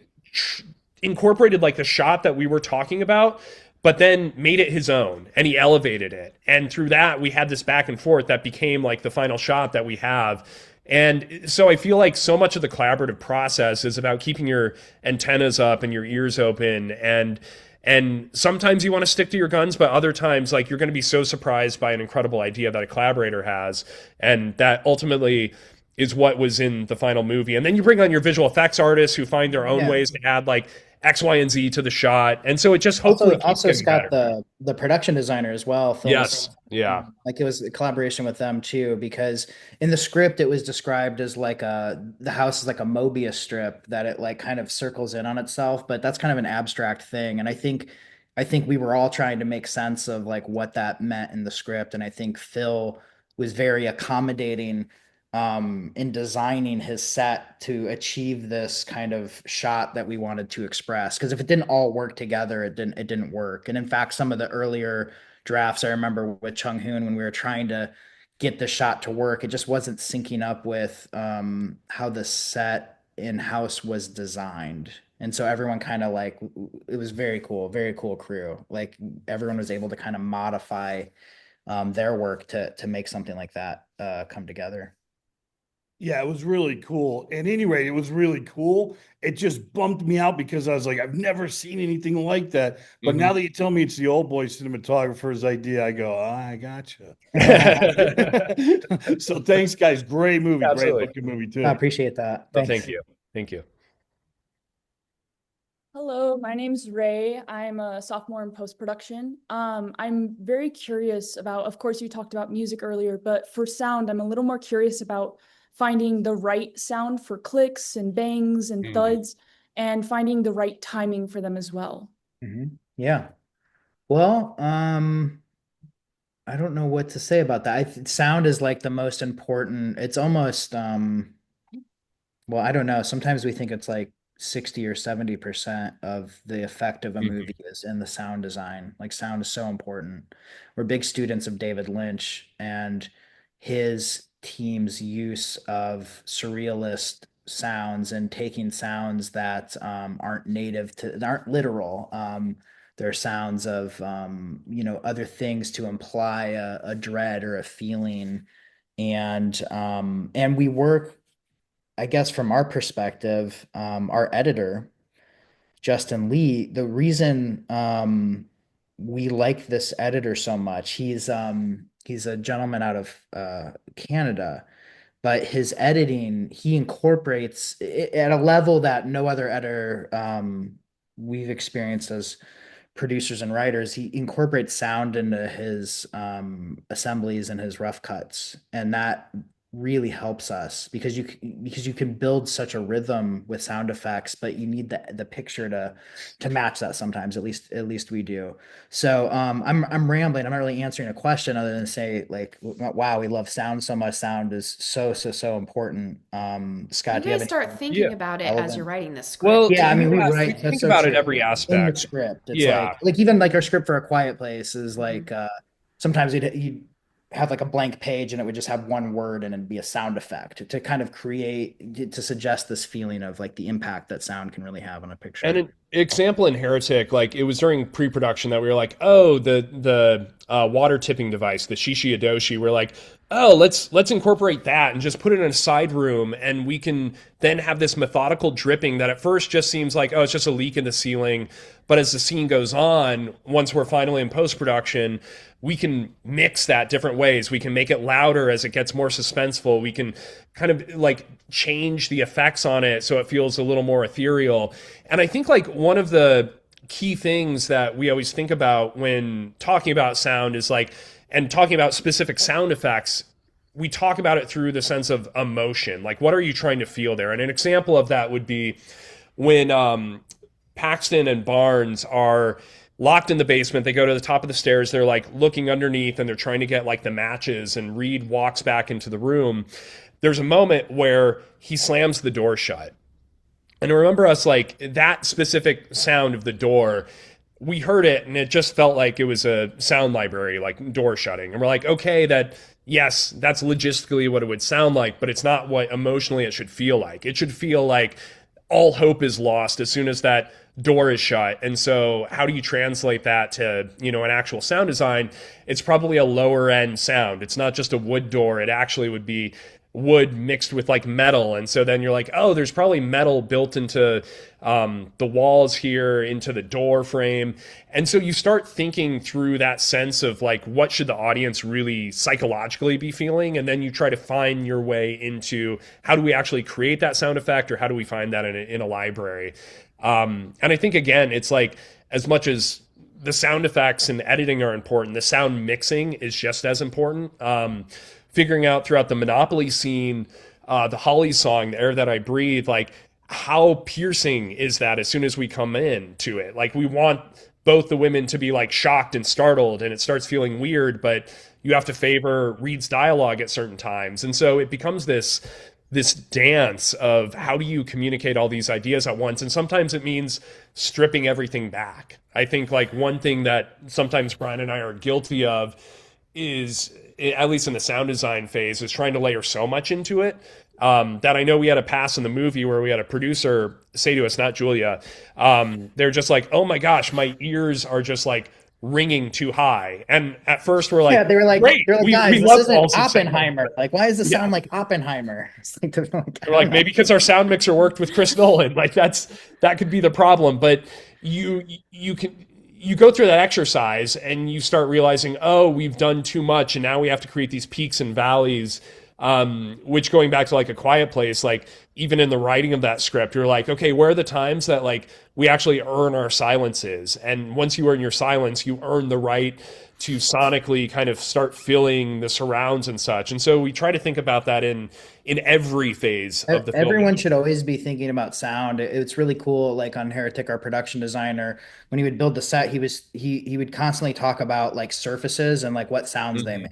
incorporated like the shot that we were talking about, but then made it his own and he elevated it. And through that, we had this back and forth that became like the final shot that we have. And so I feel like so much of the collaborative process is about keeping your antennas up and your ears open. And sometimes you want to stick to your guns, but other times like you're going to be so surprised by an incredible idea that a collaborator has. And that ultimately is what was in the final movie. And then you bring on your visual effects artists who find their own ways to add like X, Y, and Z to the shot. And so it just hopefully keeps Also getting Scott, better. the production designer as well. Yes. Yeah. Like it was a collaboration with them too, because in the script it was described as like the house is like a Mobius strip that it like kind of circles in on itself, but that's kind of an abstract thing. And I think we were all trying to make sense of like what that meant in the script. And I think Phil was very accommodating in designing his set to achieve this kind of shot that we wanted to express. Because if it didn't all work together, it didn't work. And in fact, some of the earlier drafts I remember with Chung Hoon, when we were trying to get the shot to work, it just wasn't syncing up with how the set in-house was designed. And so everyone kind of like, it was very cool crew. Like everyone was able to kind of modify their work to make something like that come together. Yeah, it was really cool. At any rate, it was really cool. It just bumped me out because I was like, I've never seen anything like that. But now that you tell me it's the old boy cinematographer's idea, I go, I gotcha. So thanks, guys. Great movie. Absolutely. Great looking movie, too. I appreciate that. Well, Thanks. thank you. Thank you. Hello, my name's Ray. I'm a sophomore in post-production. I'm very curious about, of course, you talked about music earlier, but for sound, I'm a little more curious about finding the right sound for clicks and bangs and thuds and finding the right timing for them as well. Yeah. Well, I don't know what to say about that. Sound is like the most important. It's almost, well, I don't know. Sometimes we think it's like 60 or 70% of the effect of a movie is in the sound design. Like sound is so important. We're big students of David Lynch and his team's use of surrealist sounds and taking sounds that aren't native to, that aren't literal. They're sounds of, you know, other things to imply a dread or a feeling. And we work, I guess, from our perspective, our editor, Justin Lee, the reason we like this editor so much, he's a gentleman out of Canada, but his editing, he incorporates it at a level that no other editor we've experienced as producers and writers. He incorporates sound into his assemblies and his rough cuts, and that really helps us because you can build such a rhythm with sound effects, but you need the picture to match that sometimes. At least we do. So I'm rambling. I'm not really answering a question other than say like, wow, we love sound so much. Sound is so important. Scott, You guys start thinking about it as you're writing the script. Well, yeah, I mean, we we write. think about it every aspect in the script. It's Yeah. like even like our script for A Quiet Place is like sometimes you'd have like a blank page and it would just have one word and it'd be a sound effect to kind of create, to suggest this feeling of like the impact that sound can really have on a picture. And an example in Heretic, like it was during pre-production that we were like, oh, the water tipping device, the Shishi Adoshi, we're like, oh, let's incorporate that and just put it in a side room, and we can then have this methodical dripping that at first just seems like, oh, it's just a leak in the ceiling. But as the scene goes on, once we're finally in post-production, we can mix that different ways. We can make it louder as it gets more suspenseful. We can kind of like change the effects on it so it feels a little more ethereal. And I think like one of the key things that we always think about when talking about sound is like, and talking about specific sound effects, we talk about it through the sense of emotion. Like, what are you trying to feel there? And an example of that would be when Paxton and Barnes are locked in the basement. They go to the top of the stairs. They're like looking underneath and they're trying to get like the matches, and Reed walks back into the room. There's a moment where he slams the door shut. And I remember us like that specific sound of the door, we heard it and it just felt like it was a sound library, like door shutting. And we're like, okay, yes, that's logistically what it would sound like, but it's not what emotionally it should feel like. It should feel like all hope is lost as soon as that door is shut. And so how do you translate that to, an actual sound design? It's probably a lower end sound. It's not just a wood door. It actually would be wood mixed with like metal. And so then you're like, oh, there's probably metal built into the walls here, into the door frame. And so you start thinking through that sense of like, what should the audience really psychologically be feeling? And then you try to find your way into how do we actually create that sound effect, or how do we find that in a library? And I think, again, it's like, as much as the sound effects and editing are important, the sound mixing is just as important. Figuring out throughout the Monopoly scene, the Holly song, The Air That I Breathe, like how piercing is that as soon as we come in to it? Like we want both the women to be like shocked and startled, and it starts feeling weird, but you have to favor Reed's dialogue at certain times. And so it becomes this dance of how do you communicate all these ideas at once? And sometimes it means stripping everything back. I think like one thing that sometimes Bryan and I are guilty of is, at least in the sound design phase, is trying to layer so much into it that I know we had a pass in the movie where we had a producer say to us, not Julia, they're just like, oh my gosh, my ears are just like ringing too high. And at first we're like, yeah, they were like, great, guys, we this love isn't Walls of Oppenheimer. Sound. Like, why does this Yeah. sound like Oppenheimer? It's like, They're like, maybe because our sound mixer worked with Chris Nolan. Like that could be the problem. But you go through that exercise and you start realizing, oh, we've done too much, and now we have to create these peaks and valleys. Which, going back to like A Quiet Place, like even in the writing of that script, you're like, okay, where are the times that like we actually earn our silences? And once you earn your silence, you earn the right to sonically kind of start filling the surrounds and such. And so we try to think about that in every phase of the film. Everyone should always be thinking about sound. It's really cool. Like on Heretic, our production designer, when he would build the set, he would constantly talk about like surfaces and like what sounds they make.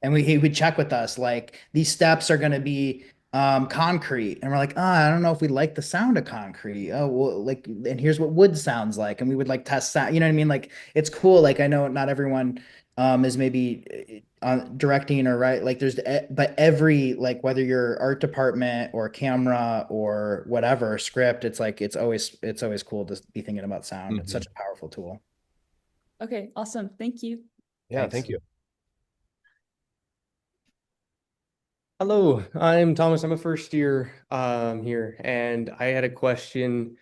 And he would check with us, like, these steps are going to be concrete. And we're like, I don't know if we like the sound of concrete. Oh, well, like, and here's what wood sounds like. And we would like test that, you know what I mean? Like, it's cool. Like, I know not everyone is maybe directing or right. Like but every, like, whether you're art department or camera or whatever script, it's like, it's always cool to be thinking about sound. It's such a powerful tool. Okay, awesome. Thank you. Yeah, thank you. Hello, I'm Thomas. I'm a first year here, and I had a question.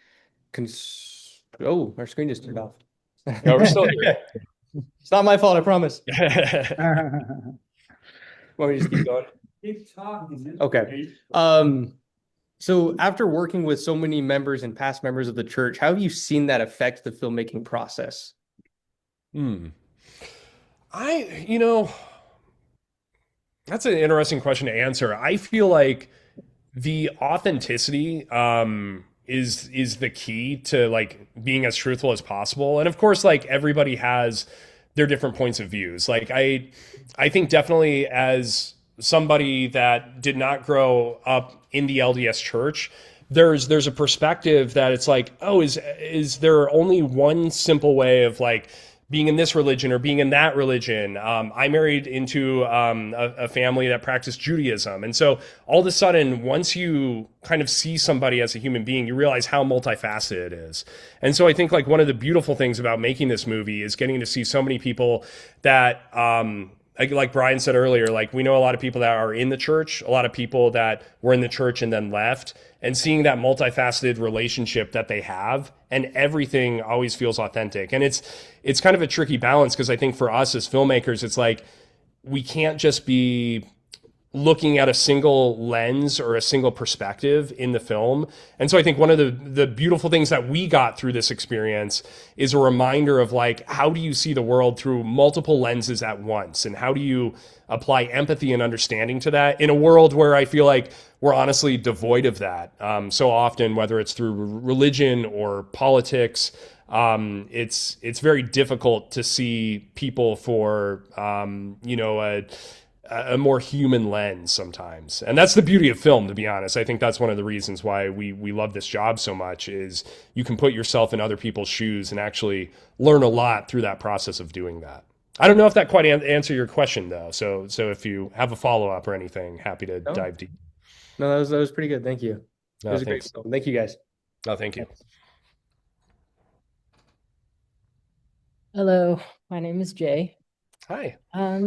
Oh, our screen just turned off. No, we're still here. It's not my fault, I promise. Want me to just keep going? Keep talking. Okay. So after working with so many members and past members of the church, how have you seen that affect the filmmaking process? That's an interesting question to answer. I feel like the authenticity is the key to like being as truthful as possible. And of course, like everybody has their different points of views. Like I think definitely as somebody that did not grow up in the LDS church, there's a perspective that it's like, oh, is there only one simple way of like being in this religion or being in that religion? I married into a family that practiced Judaism. And so all of a sudden, once you kind of see somebody as a human being, you realize how multifaceted it is. And so I think like one of the beautiful things about making this movie is getting to see so many people that, like Bryan said earlier, like we know a lot of people that are in the church, a lot of people that were in the church and then left, and seeing that multifaceted relationship that they have, and everything always feels authentic. And it's kind of a tricky balance, because I think for us as filmmakers, it's like we can't just be looking at a single lens or a single perspective in the film. And so I think one of the beautiful things that we got through this experience is a reminder of like, how do you see the world through multiple lenses at once? And how do you apply empathy and understanding to that in a world where I feel like we're honestly devoid of that so often, whether it's through religion or politics. It's very difficult to see people for, a more human lens sometimes. And that's the beauty of film, to be honest. I think that's one of the reasons why we love this job so much, is you can put yourself in other people's shoes and actually learn a lot through that process of doing that. I don't know if that quite answered your question though. So if you have a follow-up or anything, happy to dive deep. No, that was pretty good. Thank you. It was a great film. Thank you guys. Oh, thank you. Hello, my name is Jay. Hi.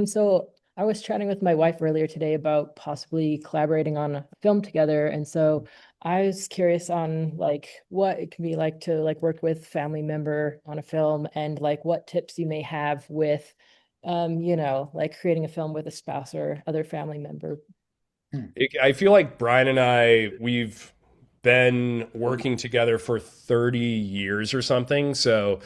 So I was chatting with my wife earlier today about possibly collaborating on a film together. And so I was curious on like what it can be like to like work with family member on a film and like what tips you may have with like creating a film with a spouse or other family member. I feel like Brian and we've been working together for 30 years or something. So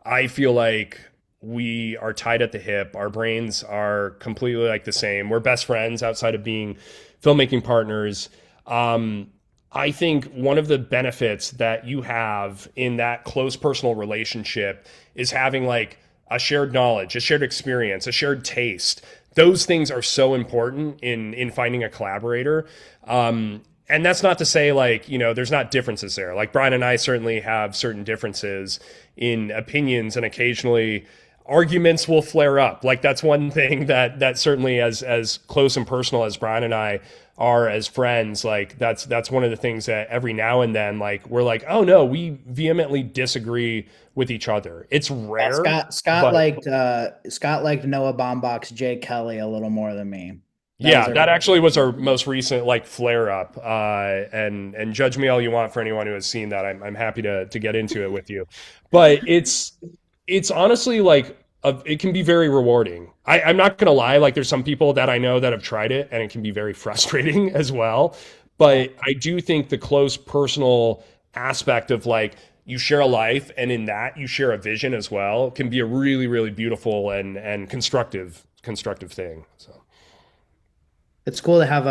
I feel like we are tied at the hip. Our brains are completely like the same. We're best friends outside of being filmmaking partners. I think one of the benefits that you have in that close personal relationship is having like a shared knowledge, a shared experience, a shared taste. Those things are so important in finding a collaborator. And that's not to say like, there's not differences there. Like Brian and I certainly have certain differences in opinions, and occasionally arguments will flare up. Like that's one thing that certainly as close and personal as Brian and I are as friends, like that's one of the things that every now and then, like we're like, oh no, we vehemently disagree with each other. It's rare. Scott liked Noah Baumbach's Jay Kelly a little more than me. That actually was our most recent like flare up. And judge me all you want for anyone who has seen that. I'm happy to get into it with you. But it's honestly like it can be very rewarding. I'm not gonna lie, like there's some people that I know that have tried it and it can be very frustrating as well. But I do think the close personal aspect of like you share a life and in that you share a vision as well can be a really, really beautiful and constructive thing. So it's cool to have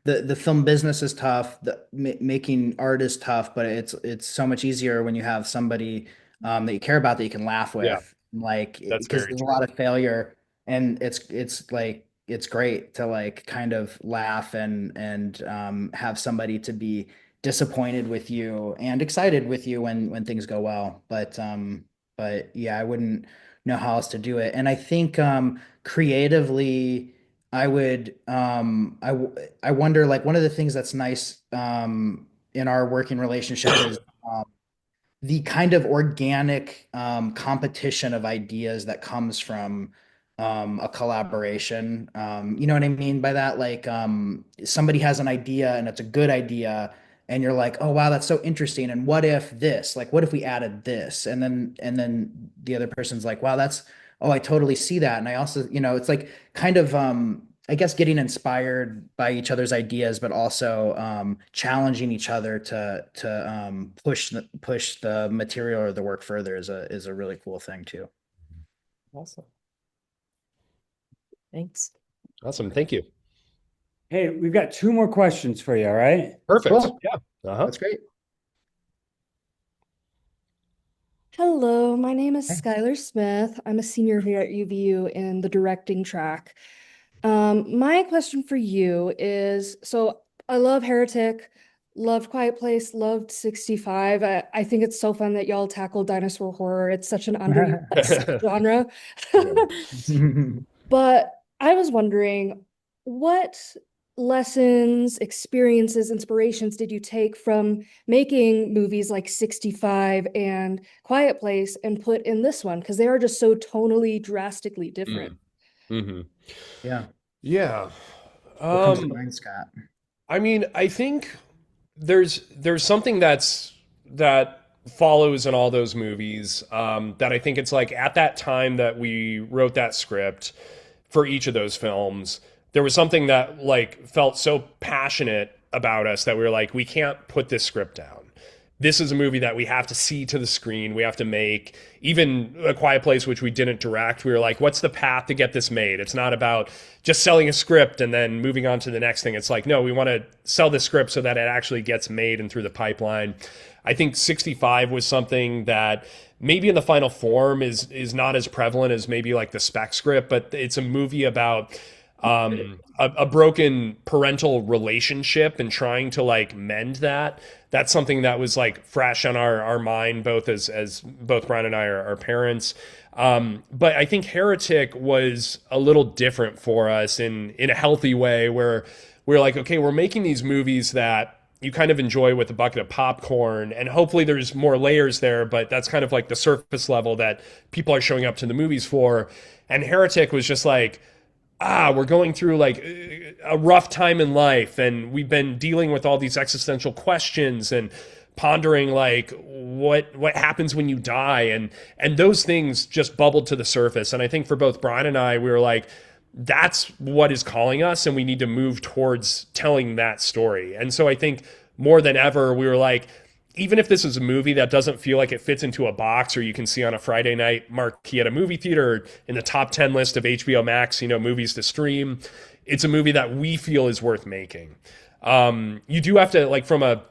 the film business is tough. Making art is tough, but it's so much easier when you have somebody that you care about that you can laugh with. Yeah, like that's because very there's a true. lot of failure, and it's like it's great to like kind of laugh and have somebody to be disappointed with you and excited with you when things go well. But yeah, I wouldn't know how else to do it. And I think creatively, I would I wonder like one of the things that's nice in our working relationship is the kind of organic competition of ideas that comes from a collaboration. You know what I mean by that? Like somebody has an idea and it's a good idea, and you're like, oh wow, that's so interesting. And what if this? Like, what if we added this? And then the other person's like, wow, that's I totally see that. And I also, it's like kind of I guess getting inspired by each other's ideas, but also challenging each other to push the material or the work further is a really cool thing too. Awesome. Thanks. Awesome. Thank you. Hey, we've got 2 more questions for you, all right? Perfect. Cool. Yeah. That's great. Hello, my name is Skylar Smith. I'm a senior here at UVU in the directing track. My question for you is, so I love Heretic, loved Quiet Place, loved 65. I think it's so fun that y'all tackle dinosaur horror. It's such an underused genre. But I was wondering, what lessons, experiences, inspirations did you take from making movies like 65 and Quiet Place and put in this one? Because they are just so tonally, drastically different. Mm-hmm. Yeah. Yeah. What comes to mind, Scott? I mean, I think there's something that follows in all those movies that I think it's like at that time that we wrote that script for each of those films, there was something that like felt so passionate about us that we were like, we can't put this script down. This is a movie that we have to see to the screen. We have to make. Even A Quiet Place, which we didn't direct, we were like, what's the path to get this made? It's not about just selling a script and then moving on to the next thing. It's like, no, we want to sell the script so that it actually gets made and through the pipeline. I think 65 was something that maybe in the final form is not as prevalent as maybe like the spec script, but it's a movie about a broken parental relationship and trying to like mend that. That's something that was like fresh on our mind, both as both Brian and I are parents. But I think Heretic was a little different for us in a healthy way, where we're like, okay, we're making these movies that you kind of enjoy with a bucket of popcorn, and hopefully there's more layers there, but that's kind of like the surface level that people are showing up to the movies for. And Heretic was just like, we're going through like a rough time in life, and we've been dealing with all these existential questions and pondering like what happens when you die, and those things just bubbled to the surface. And I think for both Bryan and I, we were like, that's what is calling us, and we need to move towards telling that story. And so I think more than ever, we were like, even if this is a movie that doesn't feel like it fits into a box, or you can see on a Friday night marquee at a movie theater, or in the top 10 list of HBO Max, movies to stream, it's a movie that we feel is worth making. You do have to, like, from a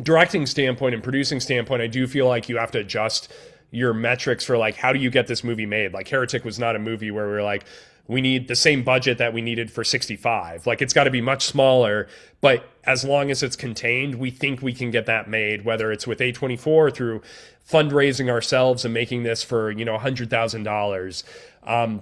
directing standpoint and producing standpoint, I do feel like you have to adjust your metrics for like, how do you get this movie made? Like Heretic was not a movie where we were like, we need the same budget that we needed for 65. Like, it's got to be much smaller, but as long as it's contained, we think we can get that made, whether it's with A24 through fundraising ourselves and making this for, $100,000.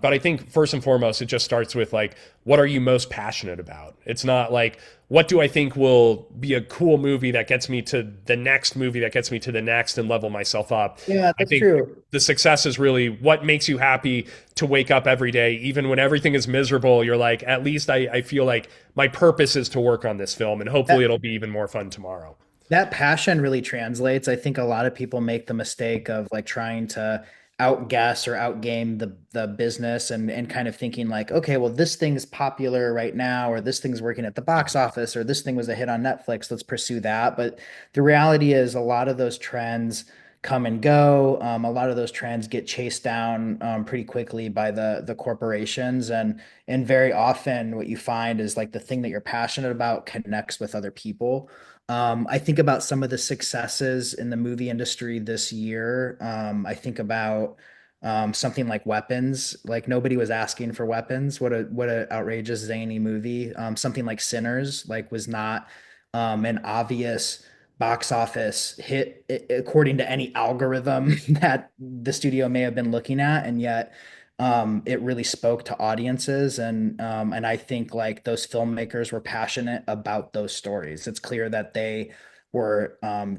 But I think first and foremost, it just starts with like, what are you most passionate about? It's not like, what do I think will be a cool movie that gets me to the next movie that gets me to the next and level myself up. Yeah, I that's think true. the success is really what makes you happy to wake up every day, even when everything is miserable. You're like, at least I feel like my purpose is to work on this film, and hopefully it'll be even more fun tomorrow. That passion really translates. I think a lot of people make the mistake of like trying to outguess or outgame the business and kind of thinking like, okay, well, this thing's popular right now, or this thing's working at the box office, or this thing was a hit on Netflix, let's pursue that. But the reality is a lot of those trends come and go. A lot of those trends get chased down pretty quickly by the corporations, and very often what you find is like the thing that you're passionate about connects with other people. I think about some of the successes in the movie industry this year. I think about something like Weapons. Like, nobody was asking for Weapons. What a outrageous zany movie. Something like Sinners, like, was not an obvious box office hit according to any algorithm that the studio may have been looking at, and yet it really spoke to audiences, and I think like those filmmakers were passionate about those stories. It's clear that they were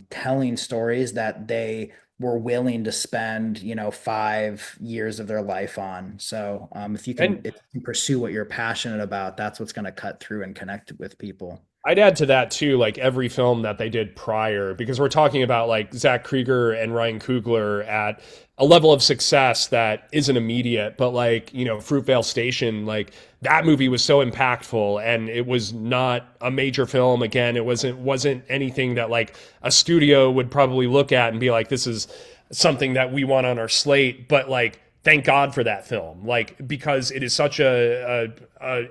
telling stories that they were willing to spend 5 years of their life on. So if you can pursue what you're passionate about, that's what's going to cut through and connect with people. I'd add to that too, like every film that they did prior, because we're talking about like Zach Krieger and Ryan Coogler at a level of success that isn't immediate, but like, Fruitvale Station, like that movie was so impactful, and it was not a major film. Again, it wasn't anything that like a studio would probably look at and be like, this is something that we want on our slate, but like, thank God for that film, like, because it is such a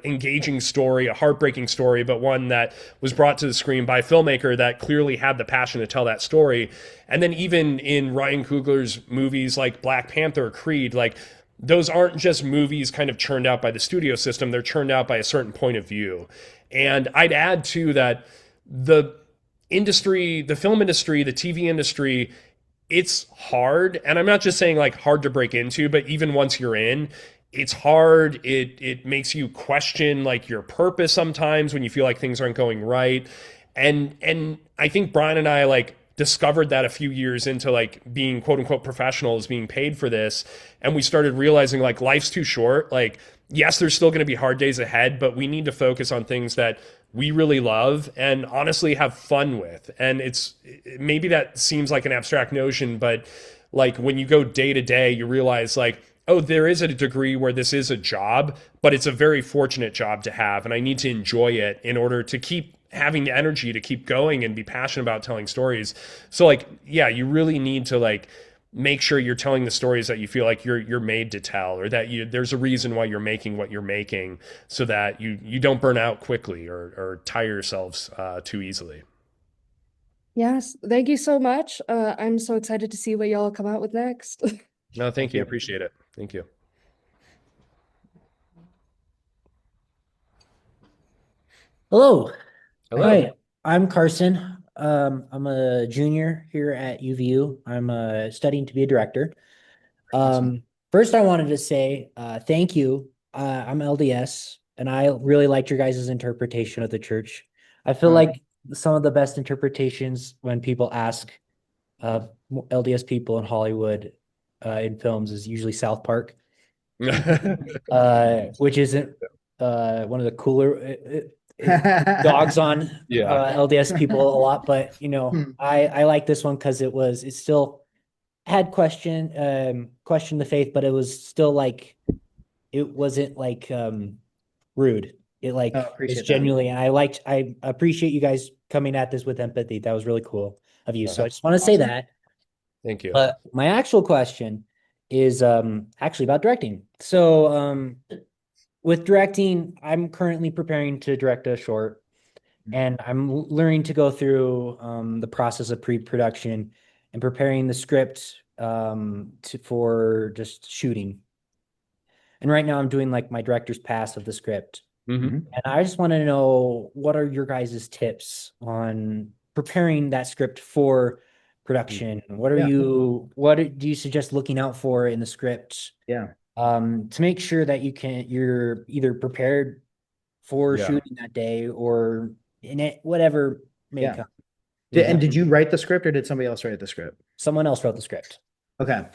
engaging story, a heartbreaking story, but one that was brought to the screen by a filmmaker that clearly had the passion to tell that story. And then even in Ryan Coogler's movies like Black Panther, Creed, like those aren't just movies kind of churned out by the studio system, they're churned out by a certain point of view. And I'd add too that the industry, the film industry, the TV industry, it's hard. And I'm not just saying like hard to break into, but even once you're in, it's hard. It makes you question like your purpose sometimes when you feel like things aren't going right. And I think Bryan and I like discovered that a few years into like being quote unquote professionals, being paid for this. And we started realizing like life's too short. Like, yes, there's still going to be hard days ahead, but we need to focus on things that we really love and honestly have fun with. And maybe that seems like an abstract notion, but like when you go day to day, you realize like, oh, there is a degree where this is a job, but it's a very fortunate job to have. And I need to enjoy it in order to keep having the energy to keep going and be passionate about telling stories. So like, yeah, you really need to like make sure you're telling the stories that you feel like you're made to tell, or that there's a reason why you're making what you're making, so that you don't burn out quickly or tire yourselves too easily. Yes, thank you so much. I'm so excited to see what y'all come out with next. No, thank you. Appreciate it. Thank you. Hello. Hello. Hi, I'm Carson. I'm a junior here at UVU. I'm studying to be a director. First, I wanted to say thank you. I'm LDS, and I really liked your guys' interpretation of the church. I feel like some of the best interpretations when people ask LDS people in Hollywood in films is usually South Park, which isn't one of the cooler dogs on LDS people a lot, but I like this one because it still had question the faith, but it was still like it wasn't like rude. It like it's genuinely, and I appreciate you guys coming at this with empathy. That was really cool of you. So I just want to say that. Thank you. But my actual question is actually about directing. So with directing, I'm currently preparing to direct a short, and I'm learning to go through the process of pre-production and preparing the script for just shooting. And right now I'm doing like my director's pass of the script. And I just want to know, what are your guys' tips on preparing that script for production? What do you suggest looking out for in the script? To make sure that you're either prepared for shooting that day or in it, whatever may come. And did you write the script or did somebody else write the script? Someone else wrote the script. Okay.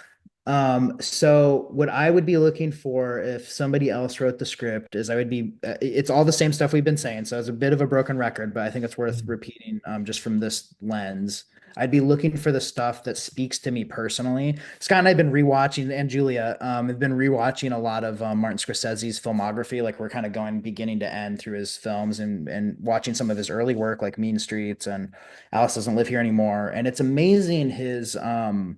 So what I would be looking for if somebody else wrote the script is it's all the same stuff we've been saying. So it's a bit of a broken record, but I think it's worth repeating just from this lens. I'd be looking for the stuff that speaks to me personally. Scott and I have been rewatching, and Julia have been rewatching a lot of Martin Scorsese's filmography. Like we're kind of going beginning to end through his films and watching some of his early work like Mean Streets and Alice Doesn't Live Here Anymore. And it's amazing his eye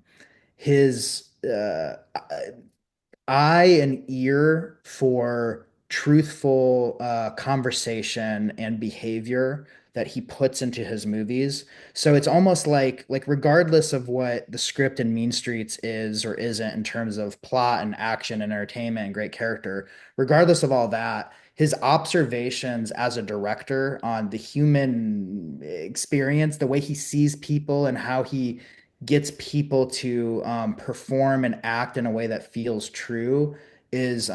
and ear for truthful conversation and behavior that he puts into his movies. So it's almost like regardless of what the script in Mean Streets is or isn't in terms of plot and action and entertainment and great character, regardless of all that, his observations as a director on the human experience, the way he sees people and how he gets people to perform and act in a way that feels true is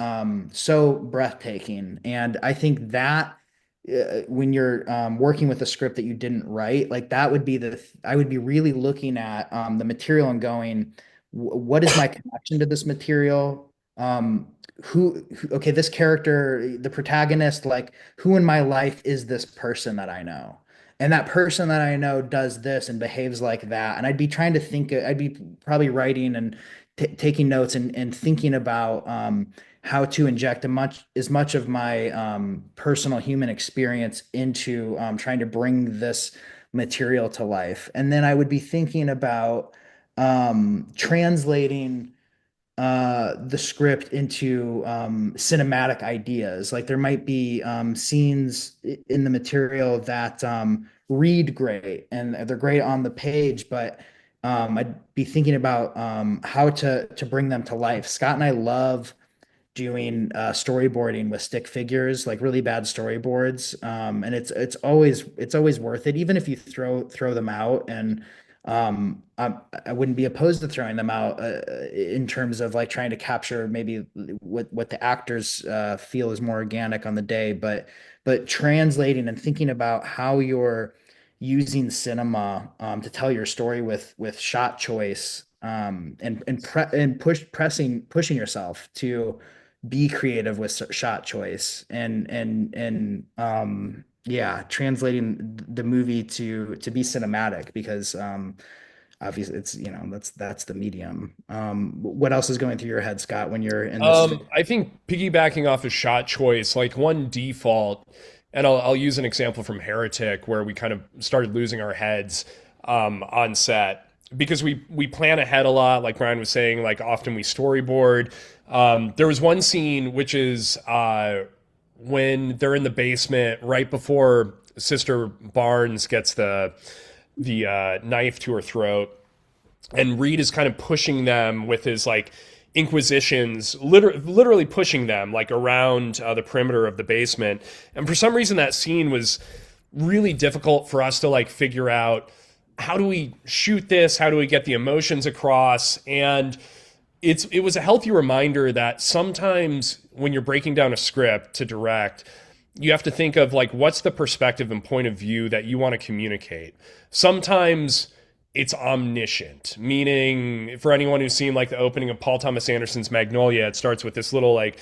so breathtaking. And I think that when you're working with a script that you didn't write, like that would be I would be really looking at the material and going, what is my connection to this material? Okay, this character, the protagonist, like who in my life is this person that I know? And that person that I know does this and behaves like that. And I'd be trying to think, I'd be probably writing and taking notes and thinking about how to inject as much of my personal human experience into trying to bring this material to life. And then I would be thinking about translating the script into cinematic ideas. Like there might be scenes in the material that read great and they're great on the page, but I'd be thinking about how to bring them to life. Scott and I love doing storyboarding with stick figures, like really bad storyboards, and it's always worth it, even if you throw them out. And I wouldn't be opposed to throwing them out in terms of like trying to capture maybe what the actors feel is more organic on the day, but translating and thinking about how you're using cinema to tell your story with shot choice, and pushing yourself to be creative with shot choice and translating the movie to be cinematic, because obviously it's that's the medium. What else is going through your head, Scott, when you're in this? I think piggybacking off of shot choice, like one default, and I'll use an example from Heretic where we kind of started losing our heads on set, because we plan ahead a lot, like Bryan was saying, like often we storyboard. There was one scene which is when they're in the basement right before Sister Barnes gets the knife to her throat, and Reed is kind of pushing them with his like inquisitions, literally pushing them like around the perimeter of the basement. And for some reason that scene was really difficult for us to like figure out, how do we shoot this? How do we get the emotions across? And it was a healthy reminder that sometimes when you're breaking down a script to direct, you have to think of like, what's the perspective and point of view that you want to communicate? Sometimes it's omniscient, meaning for anyone who's seen like the opening of Paul Thomas Anderson's Magnolia, it starts with this little like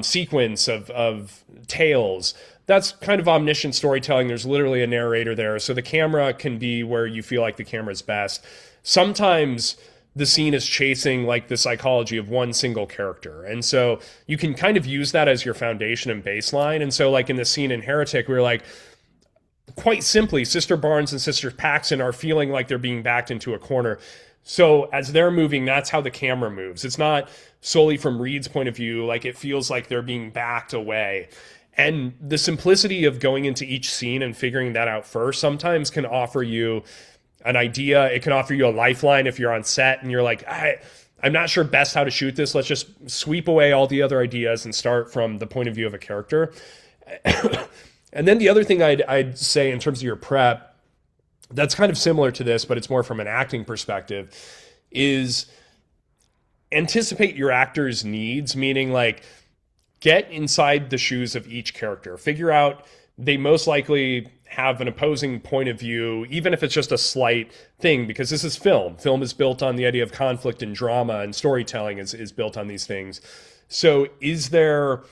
sequence of tales. That's kind of omniscient storytelling. There's literally a narrator there. So the camera can be where you feel like the camera's best. Sometimes the scene is chasing like the psychology of one single character. And so you can kind of use that as your foundation and baseline. And so like in the scene in Heretic, we were like, quite simply, Sister Barnes and Sister Paxton are feeling like they're being backed into a corner. So as they're moving, that's how the camera moves. It's not solely from Reed's point of view. Like it feels like they're being backed away. And the simplicity of going into each scene and figuring that out first sometimes can offer you an idea. It can offer you a lifeline if you're on set and you're like, I'm not sure best how to shoot this. Let's just sweep away all the other ideas and start from the point of view of a character. And then the other thing I'd say in terms of your prep, that's kind of similar to this, but it's more from an acting perspective, is anticipate your actor's needs, meaning like get inside the shoes of each character. Figure out they most likely have an opposing point of view, even if it's just a slight thing, because this is film. Film is built on the idea of conflict and drama, and storytelling is built on these things. So is there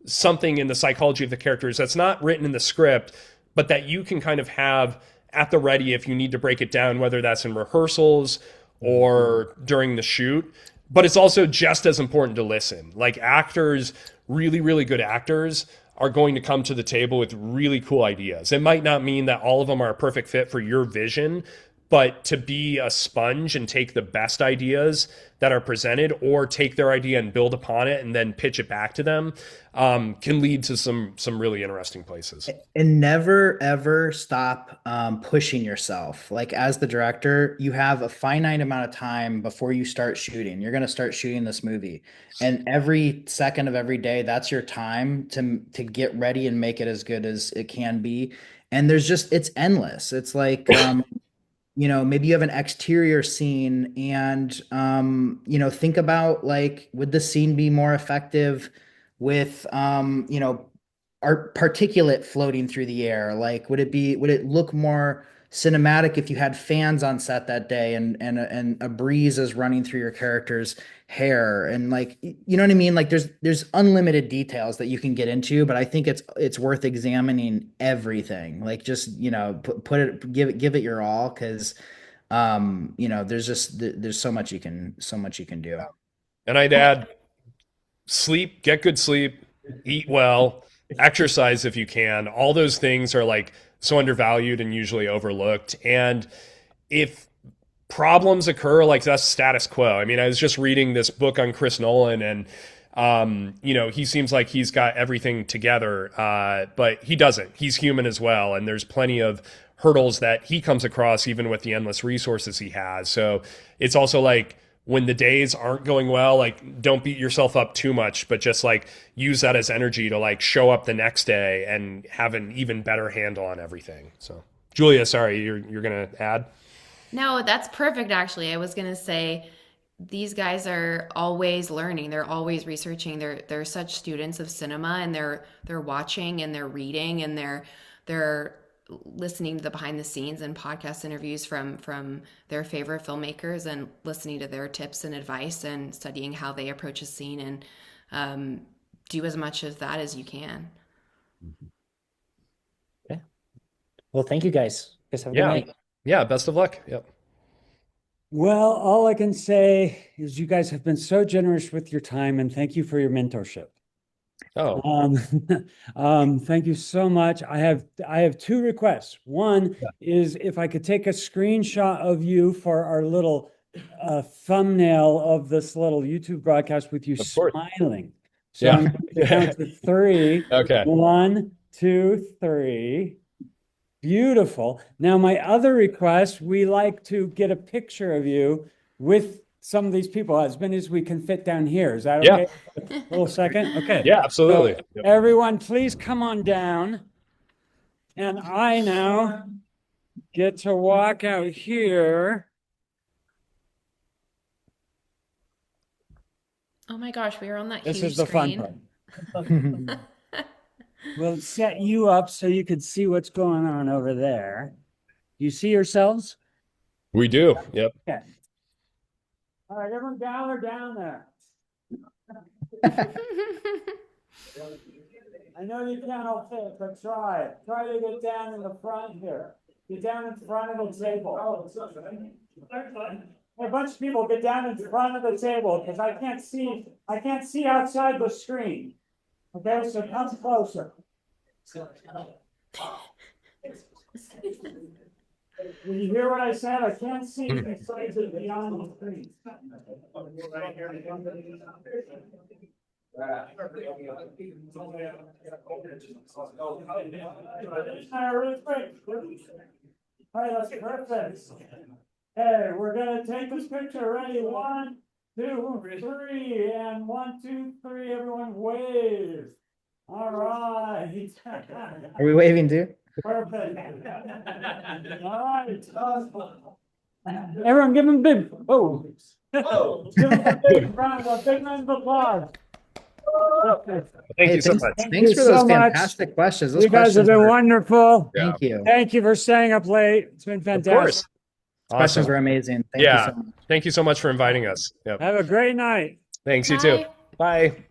something in the psychology of the characters that's not written in the script, but that you can kind of have at the ready if you need to break it down, whether that's in rehearsals or during the shoot? But it's also just as important to listen. Like actors, really, really good actors are going to come to the table with really cool ideas. It might not mean that all of them are a perfect fit for your vision, but to be a sponge and take the best ideas that are presented, or take their idea and build upon it and then pitch it back to them, can lead to some really interesting places. And never ever stop pushing yourself. Like as the director, you have a finite amount of time before you start shooting. You're going to start shooting this movie, and every second of every day, that's your time to get ready and make it as good as it can be. And it's endless. It's like maybe you have an exterior scene and, think about like, would the scene be more effective with, art particulate floating through the air? Like, would it look more cinematic if you had fans on set that day and a breeze is running through your character's hair? And like, you know what I mean? Like there's unlimited details that you can get into, but I think it's worth examining everything. Like just, give it your all. Cause, there's so much you can do. And I'd add sleep, get good sleep, eat well, exercise if you can. All those things are like so undervalued and usually overlooked. And if problems occur, like that's status quo. I mean, I was just reading this book on Chris Nolan, and he seems like he's got everything together, but he doesn't. He's human as well, and there's plenty of hurdles that he comes across even with the endless resources he has. So it's also like when the days aren't going well, like don't beat yourself up too much, but just like use that as energy to like show up the next day and have an even better handle on everything. So Julia, sorry, you're gonna add? No, that's perfect actually. I was gonna say these guys are always learning, they're always researching, they're such students of cinema, and they're watching and they're reading and they're listening to the behind the scenes and podcast interviews from their favorite filmmakers and listening to their tips and advice and studying how they approach a scene, and do as much of that as you can. Okay. Well, thank you guys. Have a good night. Yeah, best of luck. Yep. Well, all I can say is you guys have been so generous with your time, and thank you for your mentorship. Oh, thank you so much. I have two requests. One is if I could take a screenshot of you for our little thumbnail of this little YouTube broadcast with you smiling. So I'm going to count to three. Okay. 1, 2, 3. Beautiful. Now, my other request, we like to get a picture of you with some of these people, as many as we can fit down here. Is that okay? A little second? Okay. Yeah, absolutely. So, everyone, please come on down. And I now get to walk out here. Oh my gosh, we were on that This huge is the screen. fun part. We'll set you up so you can see what's going on over there. You see yourselves? We do. Yep. Okay. All right, everyone gather down there. I know you can't all fit, but try. Try to get down in the front here. Get down in front of the table. A bunch of people get down in front of the table because I can't see outside the screen. Okay, so come closer. Did you hear what I said? I can't see besides it beyond the screen. Really quick. All right, that's perfect. Hey, we're gonna take this picture. Ready? 1, 2, 3, and 1, 2, 3. Everyone wave. All right. Are we waving too? Perfect. All right. Everyone give him a big, give him a big round of applause. Thank Hey, you so much. Thanks for so those much. fantastic questions. Those You guys have questions been were- wonderful. Thank you. Thank you for staying up late. It's been Of fantastic. course. Questions Awesome. were amazing. Thank you Yeah. so much. Thank you so much for inviting us. Yep. Have a great night. Thanks. You too. Bye. Bye.